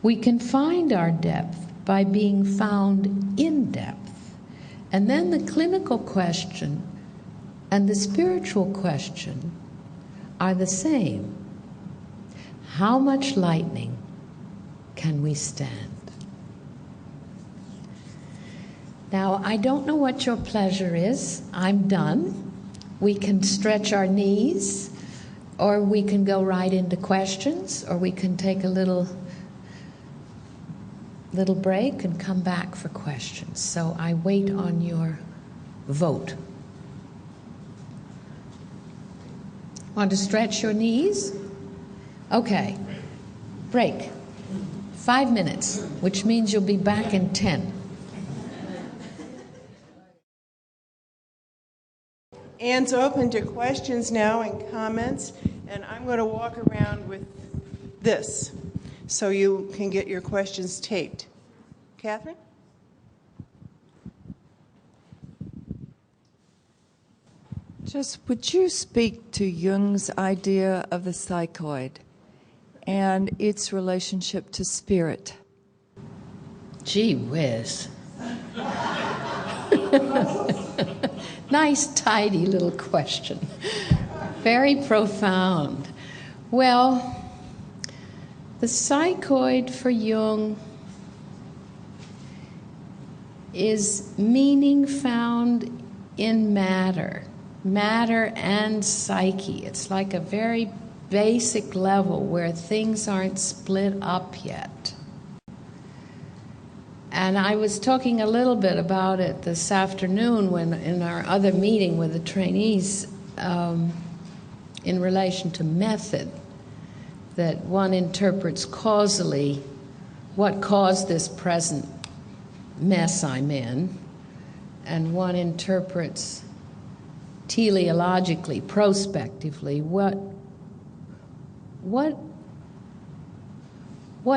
We can find our depth by being found in depth. And then the clinical question and the spiritual question are the same. How much lightning can we stand? Now, I don't know what your pleasure is. I'm done. We can stretch our knees, or we can go right into questions, or we can take a little break and come back for questions. So I wait on your vote. Want to stretch your knees? Okay. Break. 5 minutes, which means you'll be back in 10. Anne's open to questions now and comments, and I'm going to walk around with this so you can get your questions taped. Catherine? Just would you speak to Jung's idea of the psychoid and its relationship to spirit? Gee whiz. Nice, tidy little question. Very profound. Well, the psychoid for Jung is meaning found in matter and psyche. It's like a very basic level where things aren't split up yet. And I was talking a little bit about it this afternoon when in our other meeting with the trainees in relation to method, that one interprets causally what caused this present mess I'm in, and one interprets teleologically, prospectively, what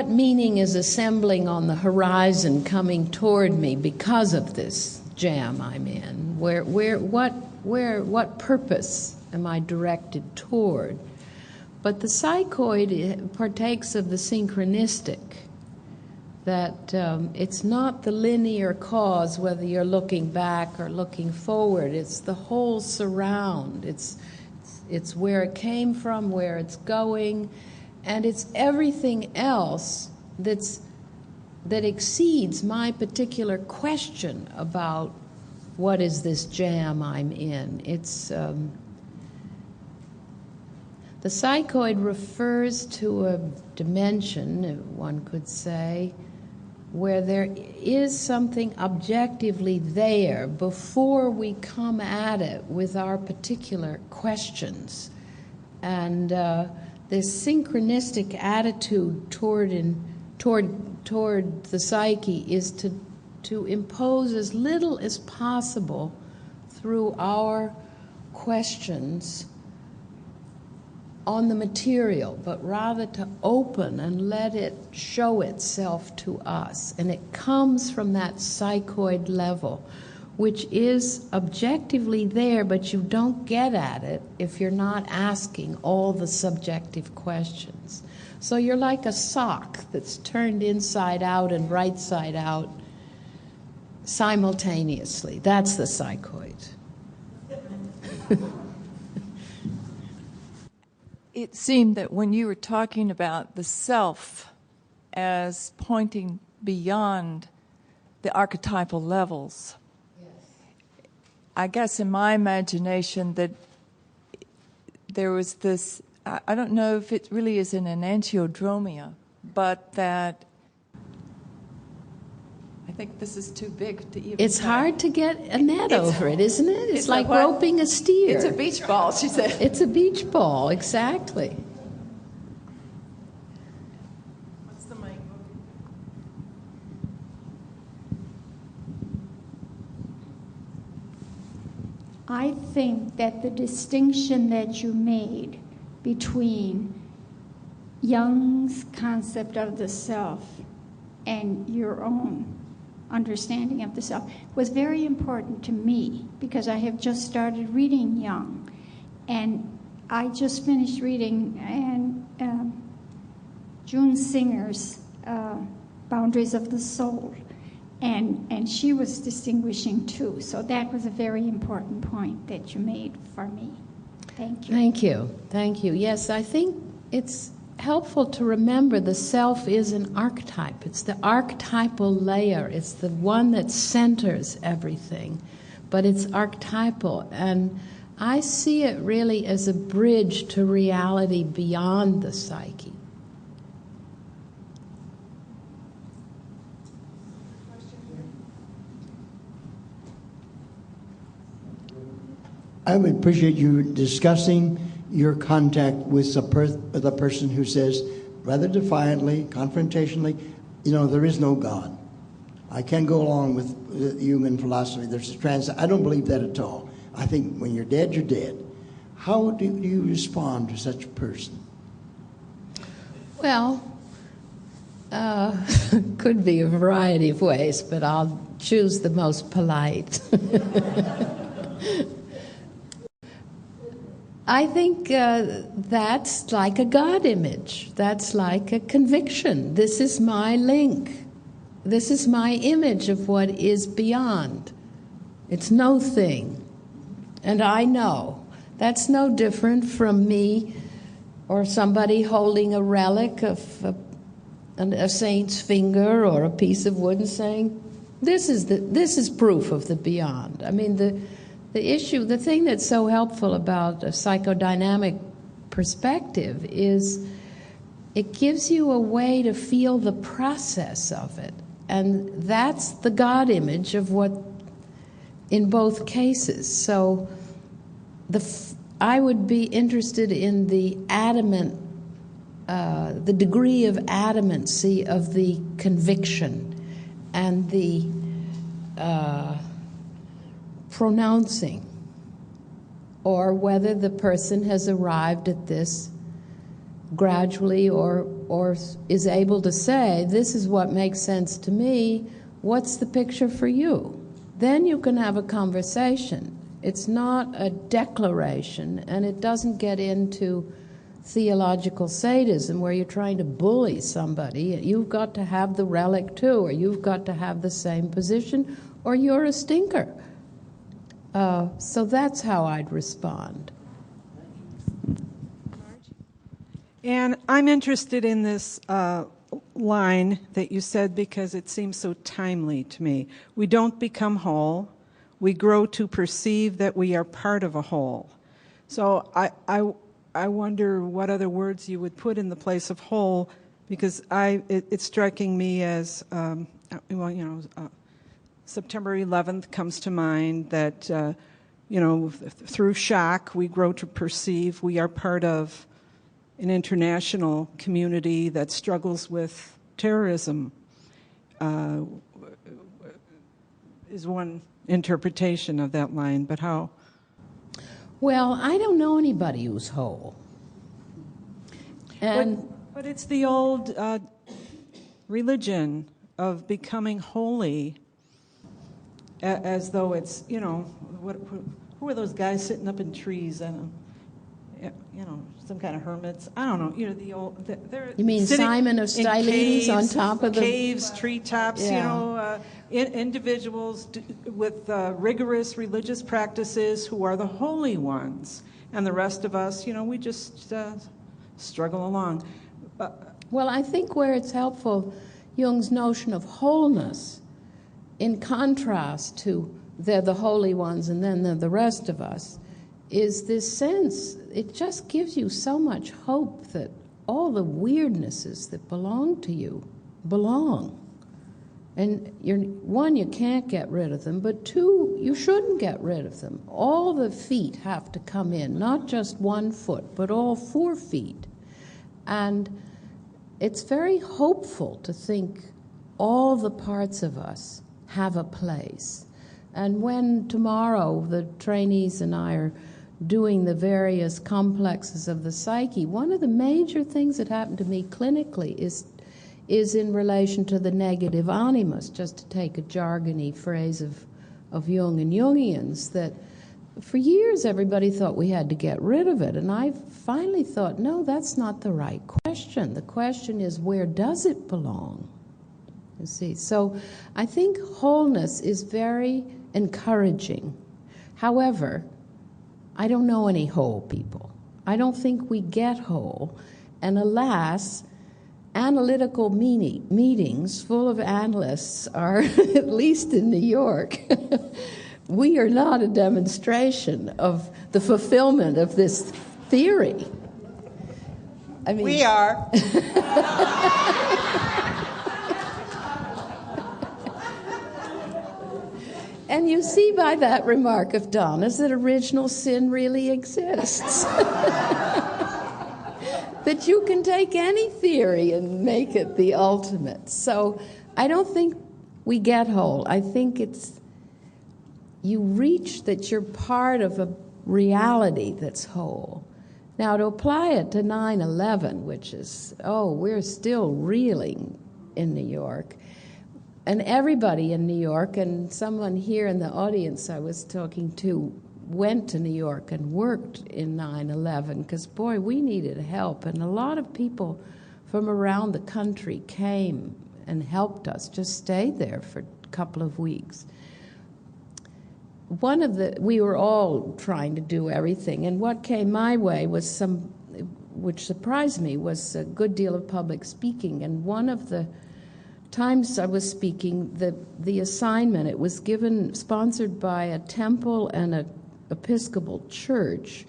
meaning is assembling on the horizon coming toward me because of this jam I'm in? What purpose am I directed toward? But the psychoid partakes of the synchronistic, that it's not the linear cause, whether you're looking back or looking forward. It's the whole surround. It's where it came from, where it's going, and it's everything else that exceeds my particular question about what is this jam I'm in. It's the psychoid refers to a dimension, one could say, where there is something objectively there before we come at it with our particular questions. And this synchronistic attitude toward the psyche is to impose as little as possible through our questions on the material, but rather to open and let it show itself to us. And it comes from that psychoid level, which is objectively there, but you don't get at it if you're not asking all the subjective questions. So you're like a sock that's turned inside out and right side out simultaneously. That's the psychoid. It seemed that when you were talking about the self as pointing beyond the archetypal levels. I guess in my imagination that there was this, I don't know if it really is an enantiodromia, but that, I think this is too big to even It's say. hard to get a net over it, isn't it? It's like what? roping a steer. It's a beach ball, she said. It's a beach ball, exactly. What's the mic? I think that the distinction that you made between Jung's concept of the self and your own understanding of the self was very important to me, because I have just started reading Jung, and I just finished reading June Singer's Boundaries of the Soul, and she was distinguishing too. So that was a very important point that you made for me. Thank you. Thank you. Thank you. Yes, I think it's helpful to remember the self is an archetype. It's the archetypal layer. It's the one that centers everything, but it's archetypal. And I see it really as a bridge to reality beyond the psyche. I would appreciate you discussing your contact with the person who says, rather defiantly, confrontationally, there is no God. I can't go along with human philosophy. There's a I don't believe that at all. I think when you're dead, you're dead. How do you respond to such a person? Well, could be a variety of ways, but I'll choose the most polite. I think that's like a God image. That's like a conviction. This is my link. This is my image of what is beyond. It's no thing. And I know. That's no different from me or somebody holding a relic of a saint's finger or a piece of wood and saying, this is proof of the beyond. I mean, the issue, the thing that's so helpful about a psychodynamic perspective is it gives you a way to feel the process of it. And that's the God image of what, in both cases. So I would be interested in the the degree of adamancy of the conviction and the pronouncing, or whether the person has arrived at this gradually or is able to say, this is what makes sense to me, what's the picture for you? Then you can have a conversation. It's not a declaration, and it doesn't get into theological sadism where you're trying to bully somebody. You've got to have the relic too, or you've got to have the same position, or you're a stinker. So that's how I'd respond. And I'm interested in this line that you said because it seems so timely to me. We don't become whole. We grow to perceive that we are part of a whole. So I wonder what other words you would put in the place of whole, because it's striking me as, September 11th comes to mind that, through shock, we grow to perceive we are part of an international community that struggles with terrorism, is one interpretation of that line, but how? Well, I don't know anybody who's whole. But it's the old religion of becoming holy, as though it's, who are those guys sitting up in trees and, some kind of hermits? I don't know. The old. You mean Simon of Stylites on top of the caves, treetops? Yeah. Individuals with rigorous religious practices who are the holy ones, and the rest of us, we just struggle along. Well, I think where it's helpful, Jung's notion of wholeness in contrast to they're the holy ones and then they're the rest of us, is this sense, it just gives you so much hope that all the weirdnesses that belong to you belong. And one, you can't get rid of them, but two, you shouldn't get rid of them. All the feet have to come in, not just 1 foot, but all 4 feet. And it's very hopeful to think all the parts of us have a place. And when tomorrow the trainees and I are doing the various complexes of the psyche, one of the major things that happened to me clinically is in relation to the negative animus, just to take a jargony phrase of Jung and Jungians, that for years everybody thought we had to get rid of it. And I finally thought, no, that's not the right question. The question is, where does it belong? You see, so I think wholeness is very encouraging. However, I don't know any whole people. I don't think we get whole. And alas, analytical meetings full of analysts are, at least in New York, we are not a demonstration of the fulfillment of this theory. I mean, we are. And you see by that remark of Donna's that original sin really exists. That you can take any theory and make it the ultimate. So I don't think we get whole. I think it's you reach that you're part of a reality that's whole. Now, to apply it to 9/11, which is, we're still reeling in New York. And everybody in New York, and someone here in the audience I was talking to went to New York and worked in 9/11 because, boy, we needed help. And a lot of people from around the country came and helped us, just stayed there for a couple of weeks. We were all trying to do everything, and what came my way was which surprised me, was a good deal of public speaking. And one of the times I was speaking, the assignment, it was sponsored by a temple and an Episcopal church,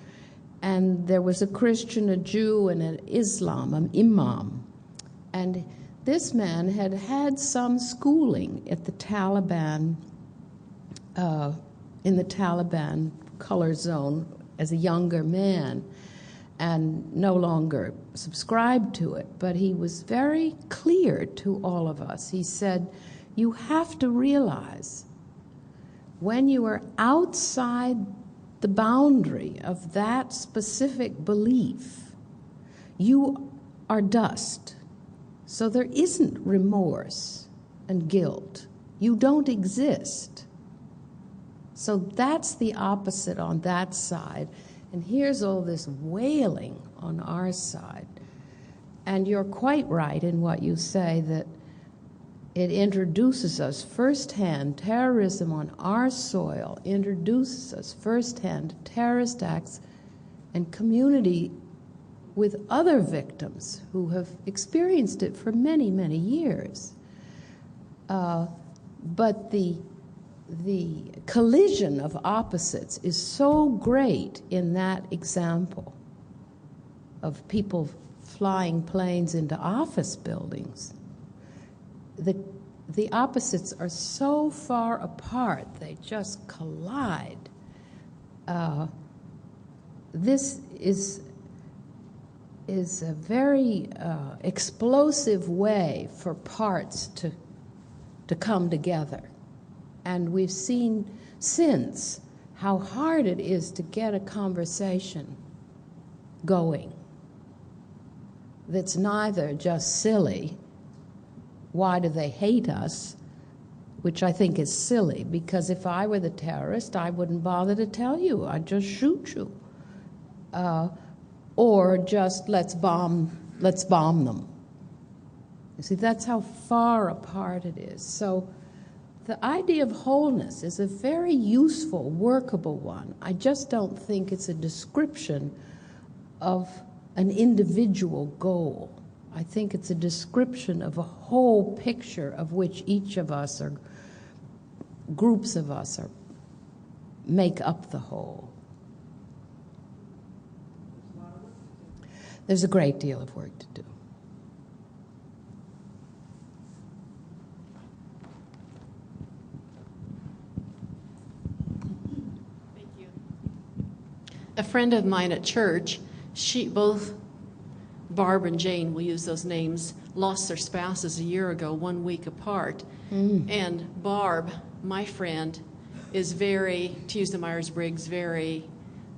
and there was a Christian, a Jew, and an Islam, an imam. And this man had had some schooling at the Taliban, in the Taliban color zone as a younger man, and no longer subscribed to it. But he was very clear to all of us. He said, you have to realize when you are outside the boundary of that specific belief, you are dust. So there isn't remorse and guilt. You don't exist. So that's the opposite on that side. And here's all this wailing on our side. And you're quite right in what you say, that it introduces us firsthand, terrorism on our soil introduces us firsthand to terrorist acts and community with other victims who have experienced it for many, many years. But the collision of opposites is so great in that example of people flying planes into office buildings. The opposites are so far apart, they just collide. This is a very explosive way for parts to come together. And we've seen since how hard it is to get a conversation going that's neither just silly, why do they hate us, which I think is silly, because if I were the terrorist, I wouldn't bother to tell you, I'd just shoot you. Or just let's bomb them. You see, that's how far apart it is. So the idea of wholeness is a very useful, workable one. I just don't think it's a description of an individual goal. I think it's a description of a whole picture of which each of us groups of us make up the whole. There's a great deal of work to do. Thank you. A friend of mine at church, both Barb and Jane, we'll use those names, lost their spouses a year ago, 1 week apart. And Barb, my friend, is very, to use the Myers-Briggs, very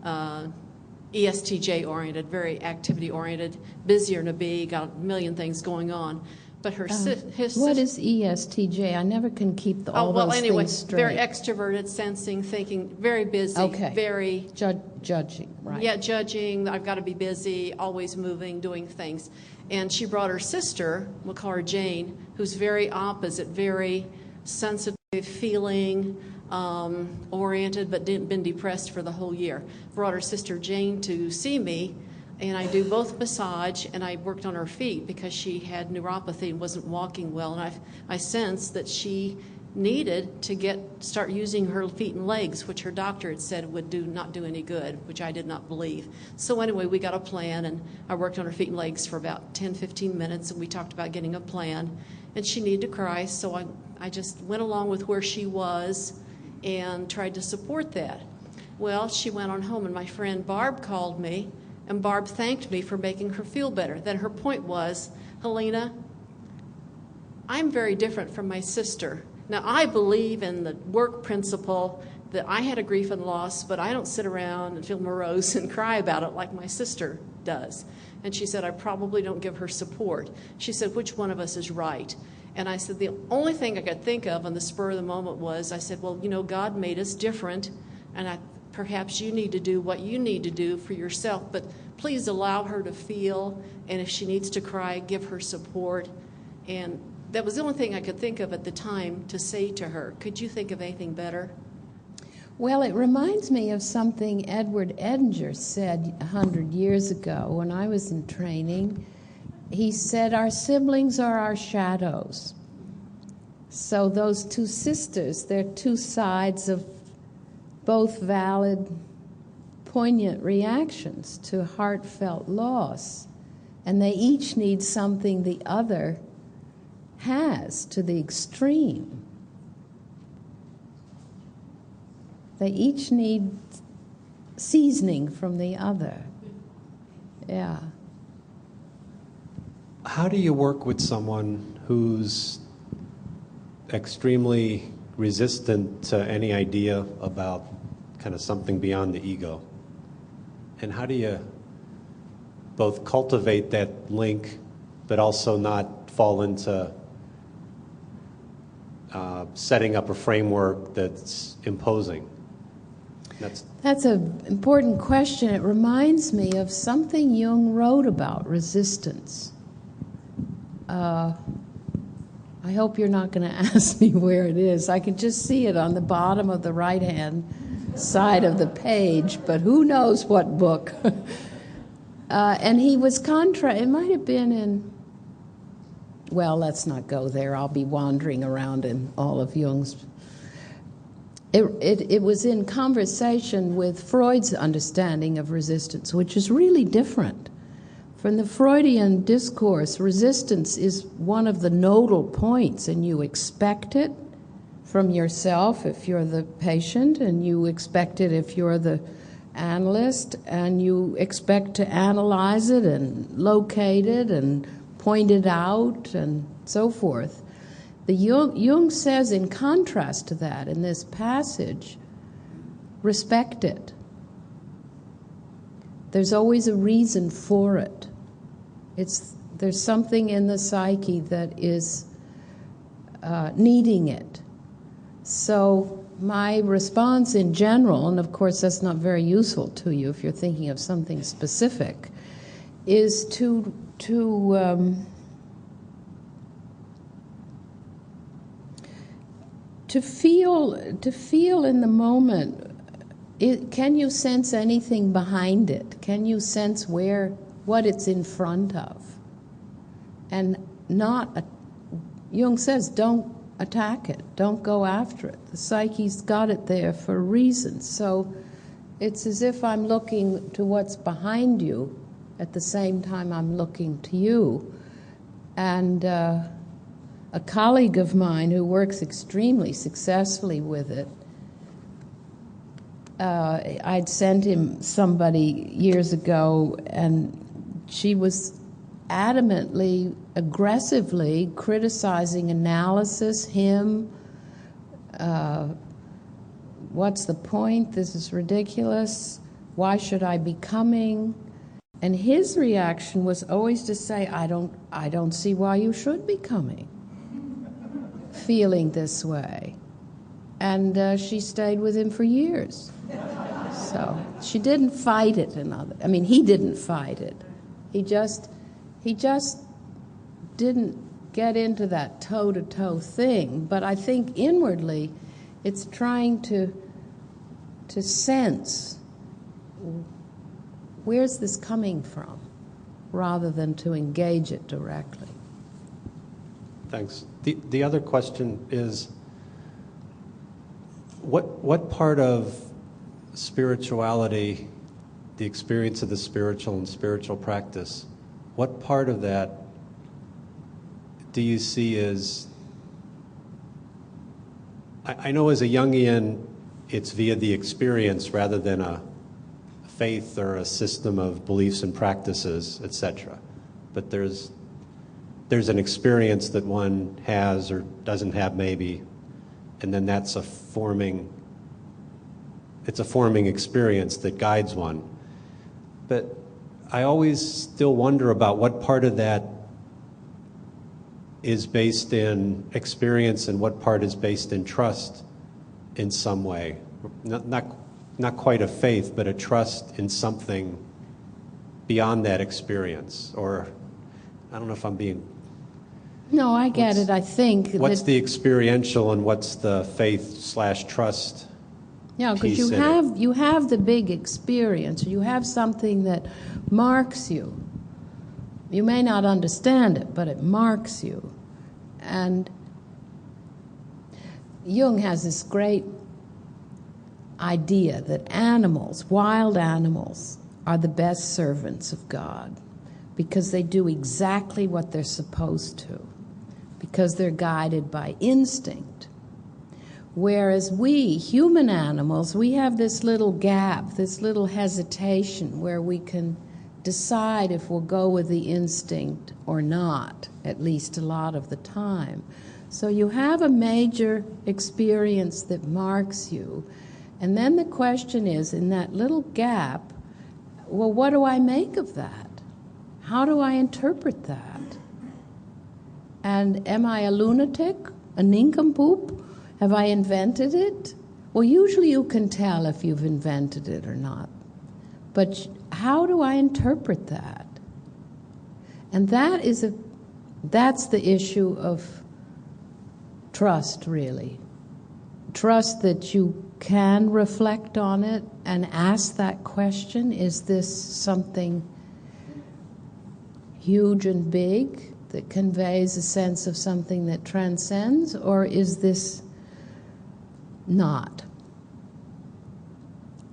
ESTJ-oriented, very activity-oriented, busier than a bee, got a million things going on. But her what is ESTJ? I never can keep those things straight. Very extroverted, sensing, thinking, very busy, very judging, right? Yeah, judging. I've got to be busy, always moving, doing things. And she brought her sister, we'll call her Jane, who's very opposite, very sensitive, feeling oriented, but been depressed for the whole year. Brought her sister Jane to see me. And I do both massage, and I worked on her feet because she had neuropathy and wasn't walking well. And I sensed that she needed to start using her feet and legs, which her doctor had said would not do any good, which I did not believe. So anyway, we got a plan, and I worked on her feet and legs for about 10, 15 minutes, and we talked about getting a plan. And she needed to cry, so I just went along with where she was and tried to support that. Well, she went on home, and my friend Barb called me, and Barb thanked me for making her feel better. Then her point was, Helena, I'm very different from my sister. Now, I believe in the work principle that I had a grief and loss, but I don't sit around and feel morose and cry about it like my sister does. And she said, I probably don't give her support. She said, which one of us is right? And I said, the only thing I could think of on the spur of the moment was, I said, well, God made us different, and perhaps you need to do what you need to do for yourself, but please allow her to feel, and if she needs to cry, give her support. And that was the only thing I could think of at the time to say to her. Could you think of anything better? Well, it reminds me of something Edward Edinger said 100 years ago when I was in training. He said, our siblings are our shadows. So those two sisters, they're two sides of both valid, poignant reactions to heartfelt loss. And they each need something the other has to the extreme. They each need seasoning from the other. Yeah. How do you work with someone who's extremely resistant to any idea about kind of something beyond the ego? And how do you both cultivate that link but also not fall into setting up a framework that's imposing? That's an important question. It reminds me of something Jung wrote about resistance. I hope you're not going to ask me where it is. I can just see it on the bottom of the right-hand side of the page, but who knows what book. And he was it might have been in, well, let's not go there. I'll be wandering around in all of Jung's. It was in conversation with Freud's understanding of resistance, which is really different. From the Freudian discourse, resistance is one of the nodal points, and you expect it from yourself if you're the patient, and you expect it if you're the analyst, and you expect to analyze it and locate it and point it out and so forth. Jung says, in contrast to that, in this passage, respect it. There's always a reason for it. There's something in the psyche that is needing it. So my response in general, and of course that's not very useful to you if you're thinking of something specific, is to feel in the moment. Can you sense anything behind it? Can you sense what it's in front of? And Jung says, don't attack it. Don't go after it. The psyche's got it there for a reason. So it's as if I'm looking to what's behind you at the same time I'm looking to you. And a colleague of mine who works extremely successfully with it, I'd sent him somebody years ago, and she was adamantly, aggressively criticizing analysis, him. What's the point? This is ridiculous. Why should I be coming? And his reaction was always to say, I don't see why you should be coming, feeling this way. And she stayed with him for years. So she didn't fight it. He didn't fight it. He just didn't get into that toe-to-toe thing. But I think inwardly, it's trying to sense, where's this coming from, rather than to engage it directly. Thanks. The other question is, what part of spirituality, the experience of the spiritual and spiritual practice, what part of that do you see as, I know as a Jungian, it's via the experience rather than a faith or a system of beliefs and practices, etc. But there's an experience that one has or doesn't have maybe, and then that's a forming experience that guides one. But I always still wonder about what part of that is based in experience and what part is based in trust in some way. Not quite a faith, but a trust in something beyond that experience. Or, I don't know if I'm being... No, I get it. I think... What's the experiential and what's the faith/trust? Yeah, because you have the big experience. You have something that marks you. You may not understand it, but it marks you. And Jung has this great idea that animals, wild animals, are the best servants of God because they do exactly what they're supposed to, because they're guided by instinct. Whereas we, human animals, we have this little gap, this little hesitation where we can decide if we'll go with the instinct or not, at least a lot of the time. So you have a major experience that marks you, and then the question is, in that little gap, well, what do I make of that? How do I interpret that? And am I a lunatic, a nincompoop? Have I invented it? Well, usually you can tell if you've invented it or not. But how do I interpret that? And that's the issue of trust, really. Trust that you can reflect on it and ask that question, is this something huge and big that conveys a sense of something that transcends, or is this not?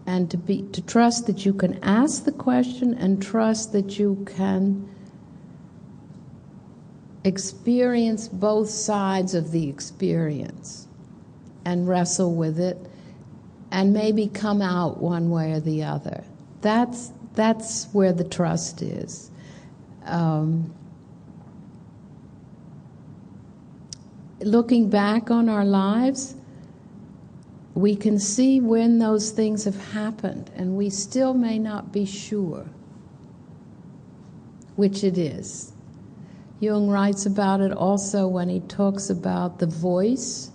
And to trust that you can ask the question and trust that you can experience both sides of the experience and wrestle with it and maybe come out one way or the other. That's where the trust is. Looking back on our lives, we can see when those things have happened, and we still may not be sure which it is. Jung writes about it also when he talks about the voice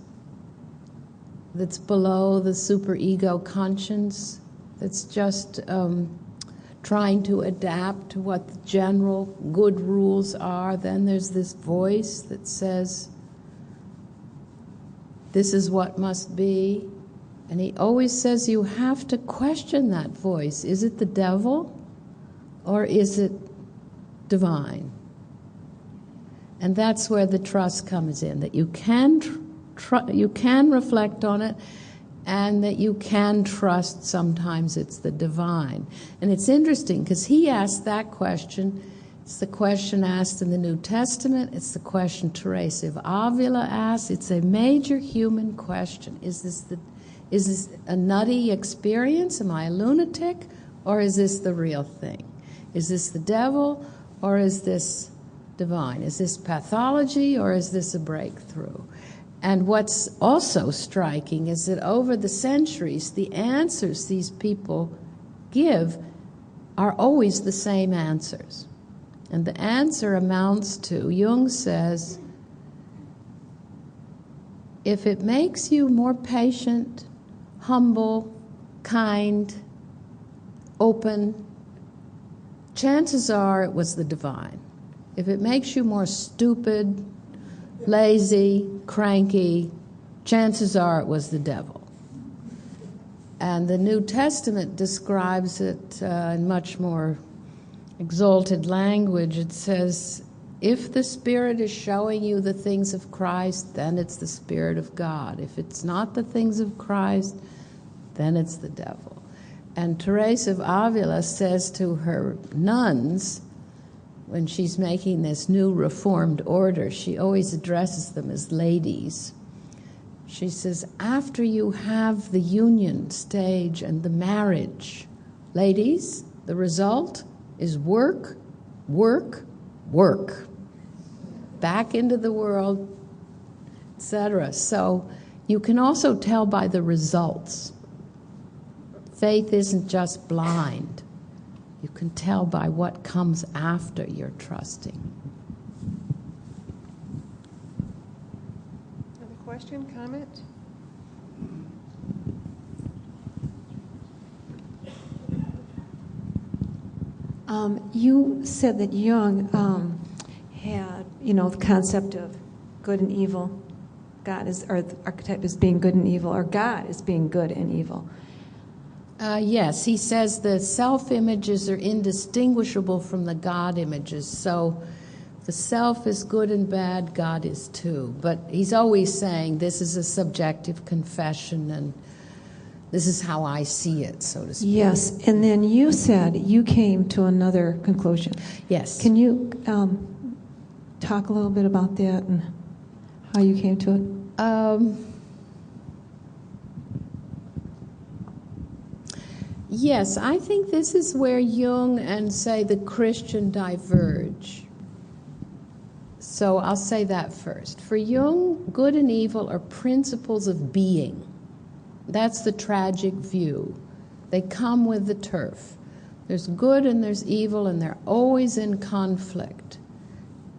that's below the superego conscience, that's just trying to adapt to what the general good rules are. Then there's this voice that says, this is what must be. And he always says you have to question that voice. Is it the devil or is it divine? And that's where the trust comes in, that you can you can reflect on it, and that you can trust sometimes it's the divine. And it's interesting because he asked that question. It's the question asked in the New Testament. It's the question Teresa of Avila asked. It's a major human question. Is this a nutty experience? Am I a lunatic? Or is this the real thing? Is this the devil? Or is this divine? Is this pathology? Or is this a breakthrough? And what's also striking is that over the centuries, the answers these people give are always the same answers. And the answer amounts to, Jung says, if it makes you more patient, humble, kind, open, chances are it was the divine. If it makes you more stupid, lazy, cranky, chances are it was the devil. And the New Testament describes it in much more exalted language. It says, if the Spirit is showing you the things of Christ, then it's the Spirit of God. If it's not the things of Christ, then it's the devil. And Teresa of Avila says to her nuns, when she's making this new reformed order, she always addresses them as ladies. She says, after you have the union stage and the marriage, ladies, the result is work, work, work. Back into the world, etc. So you can also tell by the results. Faith isn't just blind. You can tell by what comes after you're trusting. Another question, comment? You said that Jung had, the concept of good and evil. God is, or the archetype is being good and evil, or God is being good and evil. Yes, he says the self-images are indistinguishable from the God images. So the self is good and bad, God is too. But he's always saying this is a subjective confession and this is how I see it, so to speak. Yes, and then you said you came to another conclusion. Yes. Can you talk a little bit about that and how you came to it? Yes, I think this is where Jung and, say, the Christian diverge. So I'll say that first. For Jung, good and evil are principles of being. That's the tragic view. They come with the turf. There's good and there's evil, and they're always in conflict.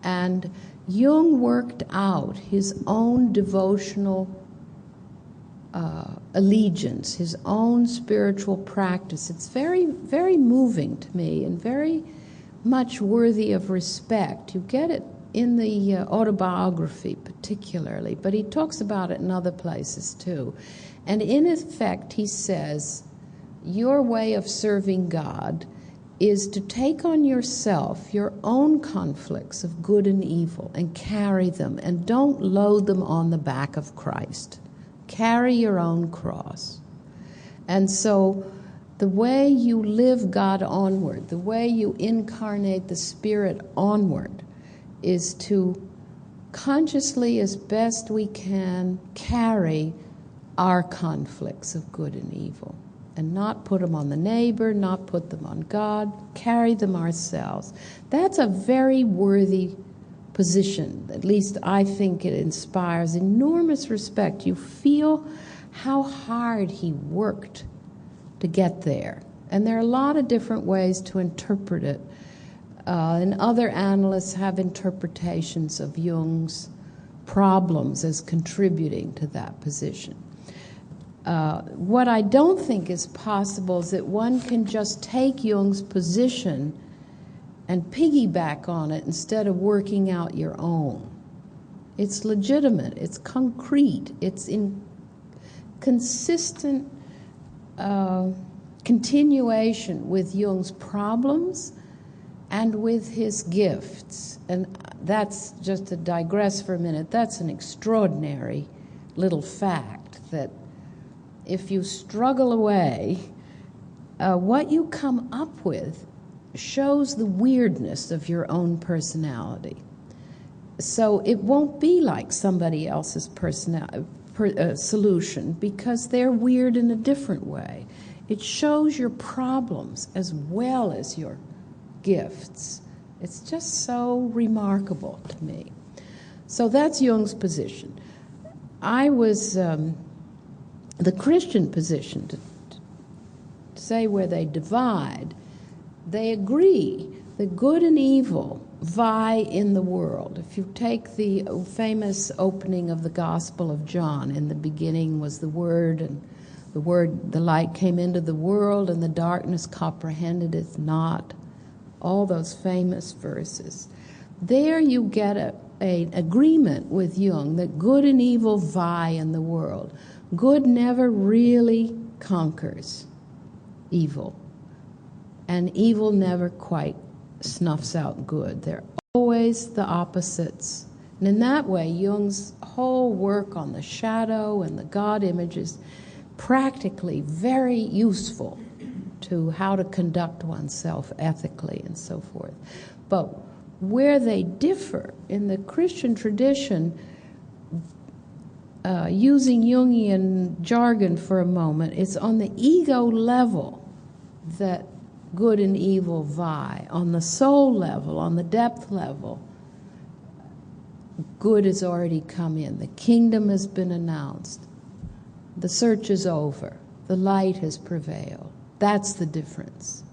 And Jung worked out his own devotional allegiance, his own spiritual practice. It's very, very moving to me and very much worthy of respect. You get it in the autobiography particularly, but he talks about it in other places too. And in effect, he says, your way of serving God is to take on yourself your own conflicts of good and evil and carry them, and don't load them on the back of Christ. Carry your own cross. And so the way you live God onward, the way you incarnate the Spirit onward, is to consciously, as best we can, carry our conflicts of good and evil, and not put them on the neighbor, not put them on God, carry them ourselves. That's a very worthy position. At least I think it inspires enormous respect. You feel how hard he worked to get there. And there are a lot of different ways to interpret it. And other analysts have interpretations of Jung's problems as contributing to that position. What I don't think is possible is that one can just take Jung's position and piggyback on it instead of working out your own. It's legitimate, it's concrete, it's in consistent continuation with Jung's problems and with his gifts. And that's, just to digress for a minute, that's an extraordinary little fact that if you struggle away, what you come up with shows the weirdness of your own personality. So it won't be like somebody else's solution because they're weird in a different way. It shows your problems as well as your gifts. It's just so remarkable to me. So that's Jung's position. I was the Christian position, to say where they divide. They agree that good and evil vie in the world. If you take the famous opening of the Gospel of John, in the beginning was the Word, and the light came into the world, and the darkness comprehended it not. All those famous verses. There you get an agreement with Jung that good and evil vie in the world. Good never really conquers evil, and evil never quite snuffs out good. They're always the opposites. And in that way, Jung's whole work on the shadow and the God image is practically very useful to how to conduct oneself ethically and so forth. But where they differ in the Christian tradition, using Jungian jargon for a moment, it's on the ego level that good and evil vie. On the soul level, on the depth level, good has already come in. The kingdom has been announced. The search is over. The light has prevailed. That's the difference.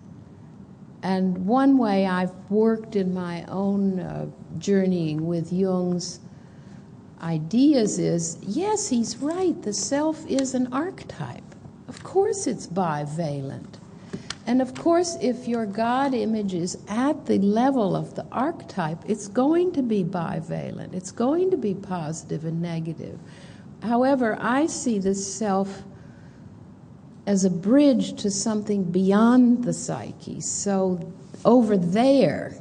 And one way I've worked in my own journeying with Jung's ideas is, yes, he's right, the self is an archetype. Of course it's bivalent. And of course, if your God image is at the level of the archetype, it's going to be bivalent. It's going to be positive and negative. However, I see the self as a bridge to something beyond the psyche. So over there,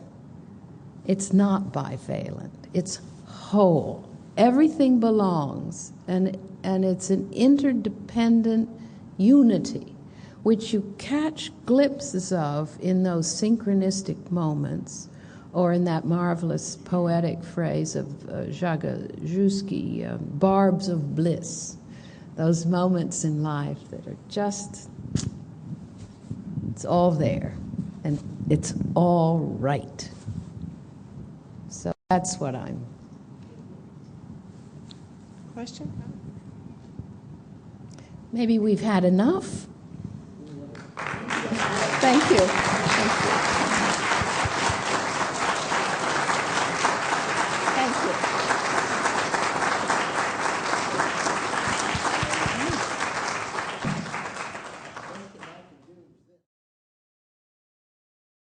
it's not bivalent. It's whole. Everything belongs, and it's an interdependent unity, which you catch glimpses of in those synchronistic moments, or in that marvelous poetic phrase of Zagajewski, barbs of bliss. Those moments in life that are just, it's all there, and it's all right. So that's what I'm. Question? Maybe we've had enough. Thank you.